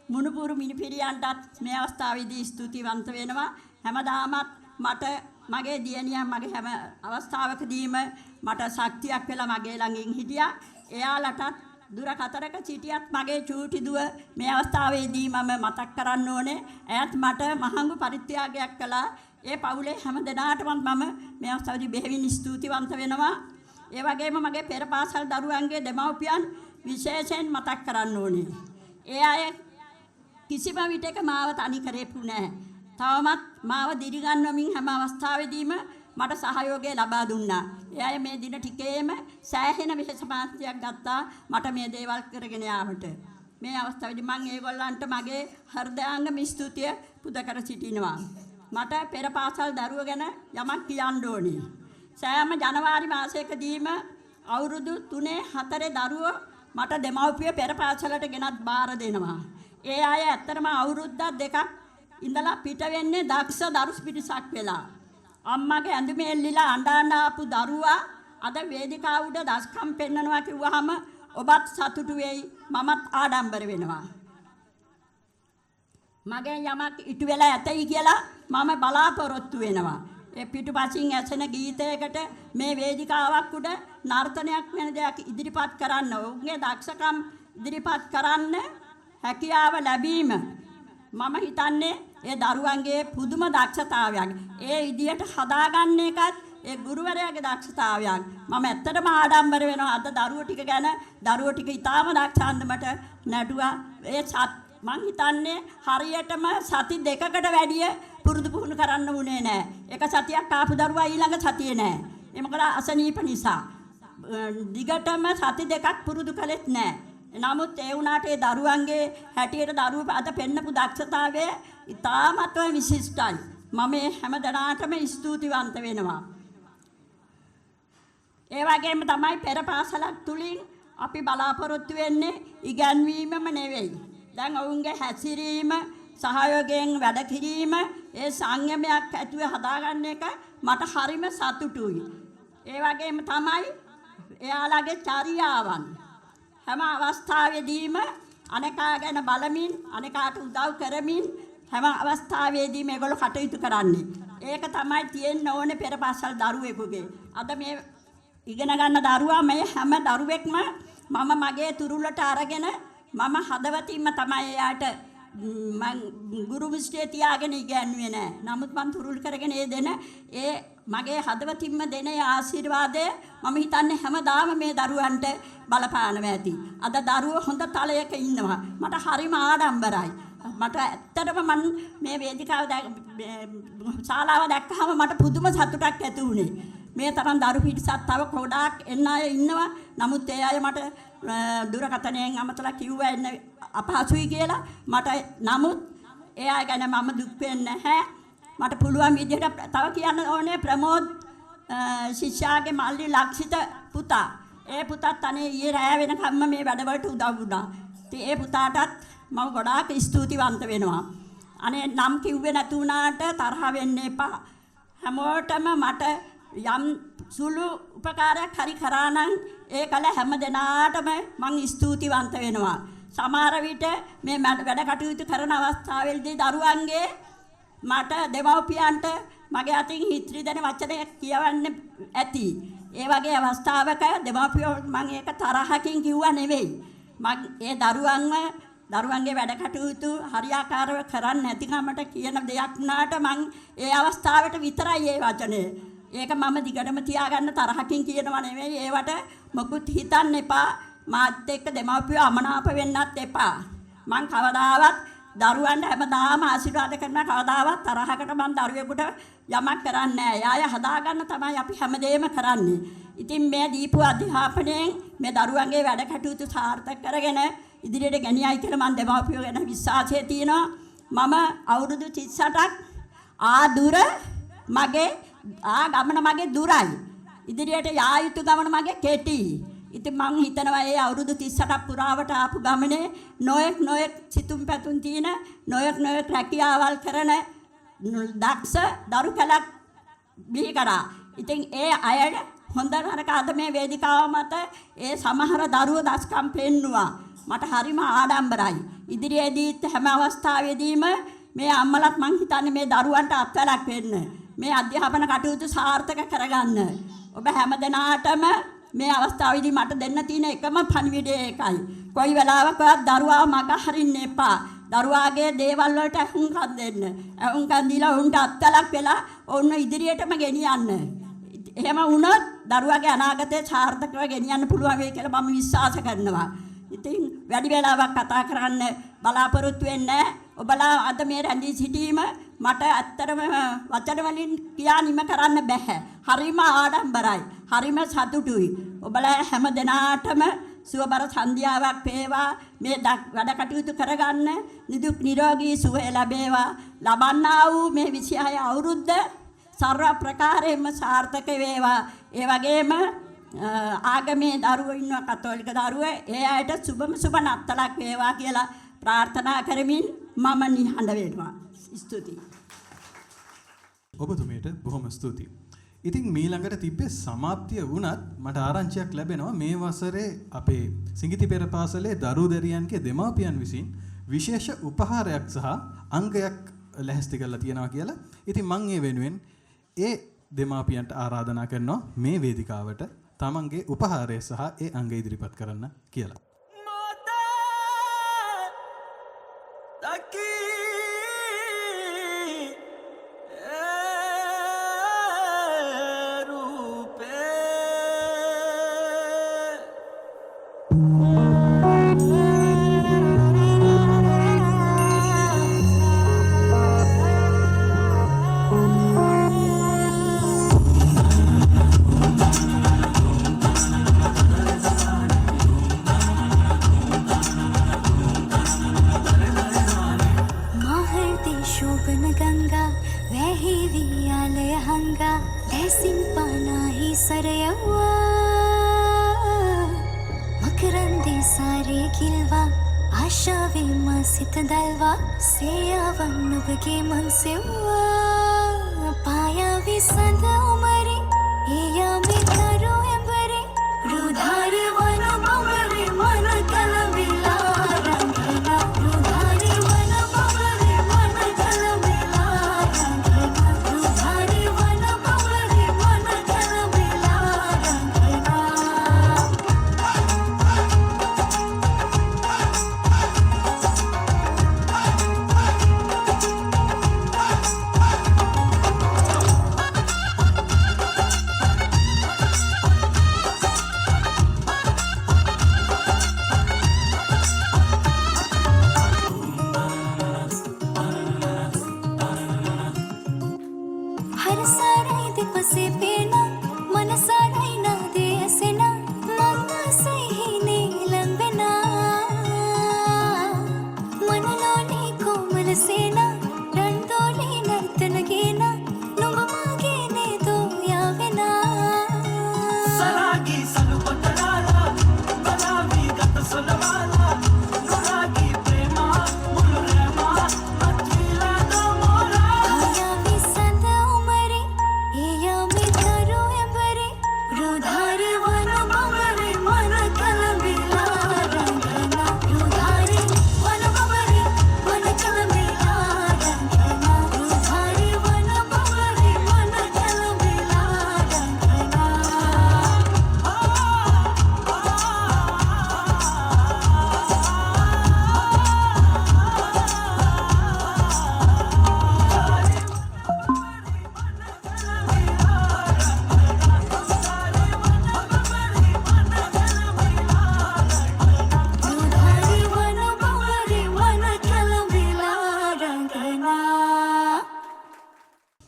මුණුපුරු මිනිපිරියන්ටත් මේ අවස්ථාවේදී ස්තුතිවන්ත වෙනවා. හැමදාමත් මට මගේ දියණියන් මගේ හැම අවස්ථාවකදීම මට ශක්තියක් වෙලා මගේ ළඟින් හිටියා. එයාලටත් දුරකතරක සිටියත් මගේ චූටි දුව මේ අවස්ථාවේදී මම මතක් කරන්න ඕනේ. එයත් මට මහඟු පරිත්‍යාගයක් කළා. ඒ පවුලේ හැම දෙනාටම මම මේ අවස්ථාවේදී බෙහෙවින් ස්තුතිවන්ත වෙනවා. ඒ වගේම මගේ පෙර පාසල් දරුවන්ගේ දෙමව්පියන් විශේෂයෙන් මතක් කරන්න ඕනේ. ඒ අය කිසිම විටක මාව තනි කරෙපු නැහැ. තවමත් මාව දිරිගන්වමින් හැම අවස්ථාවෙදීම මට සහයෝගය ලබා දුන්නා. ඒ අය මේ දින ටිකේම සෑහෙන විශේෂ මාත්‍යක් ගත්තා මට මේ දේවල් කරගෙන යාමට. මේ අවස්ථාවේදී මම ඒගොල්ලන්ට මගේ හෘදයාංගම ස්තුතිය පුද කර සිටිනවා. මට පෙර පාසල් දරුවෝ ගැන යමක් කියන්න ඕනේ. සෑම ජනවාරි මාසයකදීම අවුරුදු 3-4 දරුවෝ මට දෙමව්පිය පෙර පාසලට ගෙනත් බාර දෙනවා. ඒ අය ඇත්තටම අවුරුද්දක් දෙකක් ඉඳලා පිට වෙන්නේ දක්ෂ දරු පිරිසක් වෙලා. අම්මගේ ඇඳුමේ එල්ලිලා අඬන ආපු දරුවා අද වේදිකාව උඩ දස්කම් පෙන්නනවා කිව්වහම ඔබත් සතුටු වෙයි මමත් ආඩම්බර වෙනවා. මගේ යමක් ඉටු වෙලා ඇතයි කියලා මම බලාපොරොත්තු වෙනවා. ඒ පිටුපසින් ඇසෙන ගීතයකට මේ වේදිකාවක් උඩ නර්තනයක් වෙන දෙයක් ඉදිරිපත් කරන්න, ඔවුන්ගේ දක්ෂකම් ඉදිරිපත් කරන්න හැකියාව ලැබීම මම හිතන්නේ ඒ දරුවන්ගේ පුදුම දක්ෂතාවයක්. ඒ විදියට හදාගන්න එකත් ඒ ගුරුවරයාගේ දක්ෂතාවයක්. මම ඇත්තටම ආඩම්බර වෙනවා අද දරුවෝ ටික ගැන. දරුවෝ ටික ඉතාම දක්ෂ අන්දමට නටුවා. ඒ මං හිතන්නේ හරියටම සති 2කට වැඩිය පුරුදු පුහුණු කරන්න වුණේ නැහැ. එක සතියක් ආපු දරුවා ඊළඟ සතියේ නැහැ. ඒ මොකද අසනීප නිසා. දිගටම සති 2ක් පුරුදු කළෙත් නැහැ. නමුත් ඒ වුණාට ඒ දරුවන්ගේ හැටියට දරුවෝ අද පෙන්නපු දක්ෂතාවය ඉතාමත්ම විශිෂ්ටයි. මම හැම දෙනාටම ස්තුතිවන්ත වෙනවා. ඒ වගේම තමයි පෙර පාසලක් තුලින් අපි බලාපොරොත්තු වෙන්නේ ඉගැන්වීමම නෙවෙයි. දැන් ඔවුන්ගේ හැසිරීම සහයෝගයෙන් වැඩ කිරීම ඒ සංයමයක් ඇතුව හදාගන්න එක මට හරිම සතුටුයි. ඒ වගේම තමයි එයාලගේ චර්යාවන් හැම අවස්ථාවෙදීම අනේකා ගැන බලමින් අනේකාට උදව් කරමින් හැම අවස්ථාවෙදී මේගොල්ලෝ කටයුතු කරන්නේ. ඒක තමයි තියෙන්න ඕනේ පෙර පාසල් දරුවෙකුගේ. අද මේ ඉගෙන ගන්න දරුවා මේ හැම දරුවෙක්ම මම මගේ තුරුලට අරගෙන මම හදවතින්ම තමයි එයාට මං ගුරු විශ්ටේ තියාගෙන ඉගෙනුවේ නෑ. නමුත් මං තුරුල් කරගෙන ඒ මගේ හදවතින්ම දෙන ආශිර්වාදය මම හිතන්නේ හැමදාම මේ දරුවන්ට බලපානවා ඇති. අද දරුවෝ හොඳ තලයක ඉන්නවා. මට හරිම ආඩම්බරයි. මට ඇත්තටම මං මේ වේදිකාව ශාලාව දැක්කහම මට පුදුම සතුටක් ඇති වුණේ. මේ තරම් දරු පිරිසක් තව ගොඩාක් එන්න අය ඉන්නවා. නමුත් ඒ අය මට දුරකථනයෙන් අමතලා කිව්වා එන්න අපහසුයි කියලා. මට නමුත් ඒ අය ගැන මම දුක් වෙන්නේ නැහැ. මට පුළුවන් විදිහට තව කියන්න ඕනේ ප්‍රමෝද් ශිෂ්‍යාගේ මල්ලි ලක්ෂිත පුතා. ඒ පුතත් අනේ ඊයේ රැය වෙනකම්ම මේ වැඩවලට උදව් වුණා. ඉතින් ඒ පුතාටත් මම ගොඩාක් ස්තුතිවන්ත වෙනවා. අනේ නම් කිව්වේ නැති වුණාට තරහ වෙන්න එපා. හැමෝටම මට යම් සුළු උපකාරයක් හරි කරා නම් ඒ කල හැම දෙනාටම මං ස්තුතිවන්ත වෙනවා. සමහර විට මේ වැඩ කටයුතු කරන අවස්ථාවේදී දරුවන්ගේ මට දෙමව්පියන්ට මගේ අතින් හිත්‍රි දෙන වචන කියවන්න ඇති. ඒ වගේ අවස්ථාවක දෙමව්පියෝ මං ඒක තරහකින් කිව්වා නෙවෙයි. මං ඒ දරුවන්ගේ වැඩ කටයුතු හරියාකාරව කරන්න නැතිකමට කියන දෙයක් වුණාට මං ඒ අවස්ථාවට විතරයි ඒ වචනේ. ඒක මම දිගටම තියාගන්න තරහකින් කියනවා නෙවෙයි. ඒවට මොකුත් හිතන්න එපා. මාත් එක්ක දෙමව්පියෝ අමනාප වෙන්නත් එපා. මං කවදාවත් දරුවන්ට හැමදාම ආශිර්වාද කරනවා. කවදාවත් තරහකට මං දරුවෙකුට යමක් කරන්නේ නැහැ. යාය හදාගන්න තමයි අපි හැමදේම කරන්නේ. ඉතින් මේ දීපු අධ්‍යාපනයෙන් මේ දරුවන්ගේ වැඩ කටයුතු සාර්ථක කරගෙන ඉදිරියට ගෙනියයි කියලා මං දෙමව්පියෝ ගැන විශ්වාසය තියෙනවා. මම අවුරුදු 38ක් ආදුර මගේ ගමන මගේ දුරයි. ඉදිරියට යා යුතු ගමන මගේ කෙටි. ඉතින් මං හිතනවා ඒ අවුරුදු 38ක් පුරාවට ආපු ගමනේ නොයෙක් සිතුම් පැතුම් තියෙන නොයෙක් රැකියාවල් කරන දක්ෂ දරු කලක් බිහි කරා. ඉතින් ඒ අය හොඳ නරක අද මේ වේදිකාව මත ඒ සමහර දරුවෝ දස්කම් පෙන්නුවා. මට හරිම ආඩම්බරයි. ඉදිරියේදීත් හැම අවස්ථාවෙදීම මේ අම්මලත් මං හිතන්නේ මේ දරුවන්ට අත්වැලක් වෙන්න. මේ අධ්‍යාපන කටයුතු සාර්ථක කරගන්න. ඔබ හැම දෙනාටම මේ අවස්ථාවේදී මට දෙන්න තියෙන එකම පණිවිඩය ඒකයි. කොයි වෙලාවකවත් දරුවා මග හරින්න එපා. දරුවාගේ දේවල් වලට අහුම්කම් දෙන්න. අහුම්කම් දීලා උන්ට අත්ලක් වෙලා ඔන්න ඉදිරියටම ගෙනියන්න. එහෙම වුණොත් දරුවාගේ අනාගතය සාර්ථකව ගෙනියන්න පුළුවන් වෙයි කියලා මම විශ්වාස කරනවා. ඉතින් වැඩි වෙලාවක් කතා කරන්න බලාපොරොත්තු වෙන්නේ ඔබලා අද මේ රැඳී සිටීම මට ඇත්තටම වචන වලින් කියා නිම කරන්න බෑ. හරිම ආඩම්බරයි. හරිම සතුටුයි. ඔබලා හැම දිනාටම සුවබර සන්ධ්‍යාවක් වේවා. මේ වැඩ කටයුතු කරගන්න නිදුක් නිරෝගී සුවය ලැබේවා. ලබන්නා වූ මේ 26 අවුරුද්ද සර්ව ප්‍රකාරයෙන්ම සාර්ථක වේවා. ඒ වගේම ආගමේ දරුවෝ ඉන්නවා කතෝලික දරුවෝ ඒ අයට සුබම සුබ නත්තලක් වේවා කියලා ප්‍රාර්ථනා කරමින් මම නිහඬ වෙනවා. ස්තුතියි. ඔබතුමියට බොහොම ස්තුතියි. ඉතින් මීළඟට තිබ්බේ සමාප්තිය වුණත් මට ආරංචියක් ලැබෙනවා මේ වසරේ අපේ සිඟිති පෙර පාසලේ දරු දැරියන්ගේ දෙමාපියන් විසින් විශේෂ උපහාරයක් සහ අංගයක් ලැහැස්ති කරලා තියෙනවා කියලා. ඉතින් මම ඒ වෙනුවෙන් ඒ දෙමාපියන්ට ආරාධනා කරනවා මේ වේදිකාවට තමන්ගේ උපහාරය සහ ඒ අංග ඉදිරිපත් කරන්න කියලා. සිත දල්වා සේයාවන් ඔබගේ මං සෙව්වා පායාවි සඳ උමරේ එයාමි තරු එඹරේ රුධාරි වන බඹරේ මන කලබිලා රංගනා රුධාරි වන බඹරේ මන කලබිලා රංගනා රුධාරි වන බඹරේ මන කලබිලා රංගනා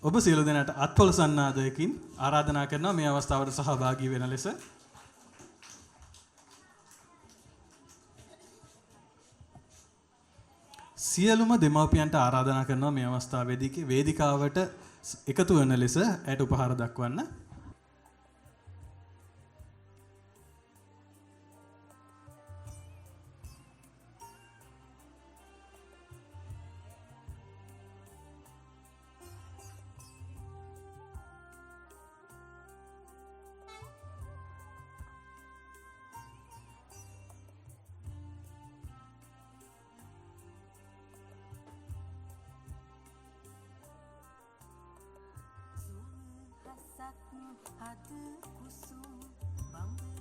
ඔබ සියලු දෙනාට අත්පොළ සන්නාදයකින් ආරාධනා කරනවා මේ අවස්ථාවට සහභාගී වෙන ලෙස. සියලුම දෙමව්පියන්ට ආරාධනා කරනවා මේ අවස්ථාවේදී වේදිකාවට එකතු වෙන ලෙස ඇයට උපහාර දක්වන්න. හද කුසුම් බඹ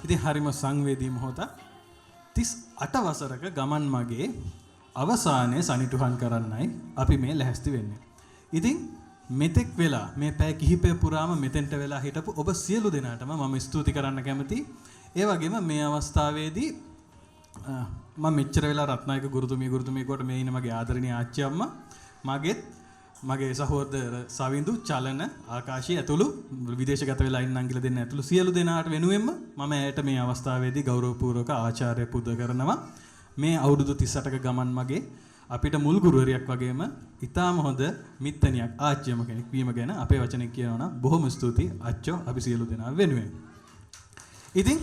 ඉතින් හරිම සංවේදී මොහොතක් 38 වසරක ගමන් මගේ අවසානයේ සනිටුහන් කරන්නයි අපි මේ ලැහැස්ති වෙන්නේ. ඉතින් මෙතෙක් වෙලා මේ පැය කිහිපය පුරාම මෙතෙන්ට වෙලා හිටපු ඔබ සියලු දෙනාටම මම ස්තුති කරන්න කැමතියි. ඒ වගේම මේ අවස්ථාවේදී මම මෙච්චර වෙලා රත්නායක ගුරුතුමිය කොට මේ ඉන්න මගේ ආදරණීය ආච්චි අම්මා මගේ සහෝදර සවිඳු චලන ආකාශී ඇතුළු විදේශගත වෙලා ඉන්න අංගිල දෙන්න ඇතුළු සියලු දෙනාට වෙනුවෙන්ම මම ඇයට මේ අවස්ථාවේදී ගෞරවපූර්වක ආචාර්ය පුද කරනවා. මේ අවුරුදු 38ක ගමන් මගේ අපිට මුල් ගුරුවරියක් වගේම ඉතාම හොඳ මිත්තණියක් ආච්චියම කෙනෙක් වීම ගැන අපේ වචනෙන් කියනවා නම් බොහොම ස්තුතියි අච්චෝ අපි සියලු දෙනා වෙනුවෙන්. ඉතින්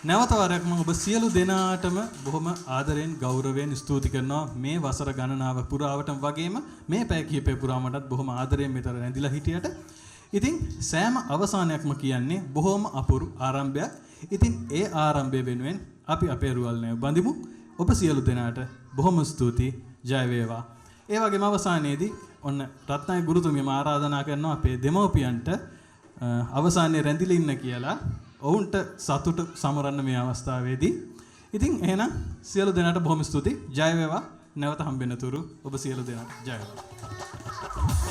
නැවත වරක් මම ඔබ සියලු දෙනාටම බොහොම ආදරෙන් ගෞරවයෙන් ස්තුති කරනවා මේ වසර ගණනාව පුරාවටම වගේම මේ පැය කිහිපය පුරාමටත් බොහොම ආදරයෙන් මෙතන රැඳිලා හිටියට. ඉතින් සෑම අවසානයක්ම කියන්නේ බොහොම අපුරු ආරම්භයක්. ඉතින් ඒ ආරම්භය වෙනුවෙන් අපි අපේ රුවල් නැව බඳිමු. ඔබ සියලු දෙනාට බොහොම ස්තුතියි. ජය වේවා. ඒ වගේම අවසානයේදී ඔන්න රත්නායක ගුරුතුමියම ආරාධනා කරනවා අපේ දෙමව්පියන්ට අවසානයේ රැඳිලා ඉන්න කියලා. ඔවුන්ට සතුට සමරන්න මේ අවස්ථාවේදී. ඉතින් එහෙනම් සියලු දෙනාට බොහොම ස්තුතියි. ජය වේවා. නැවත හම්බෙන්න තුරු ඔබ සියලු දෙනාට ජය වේවා.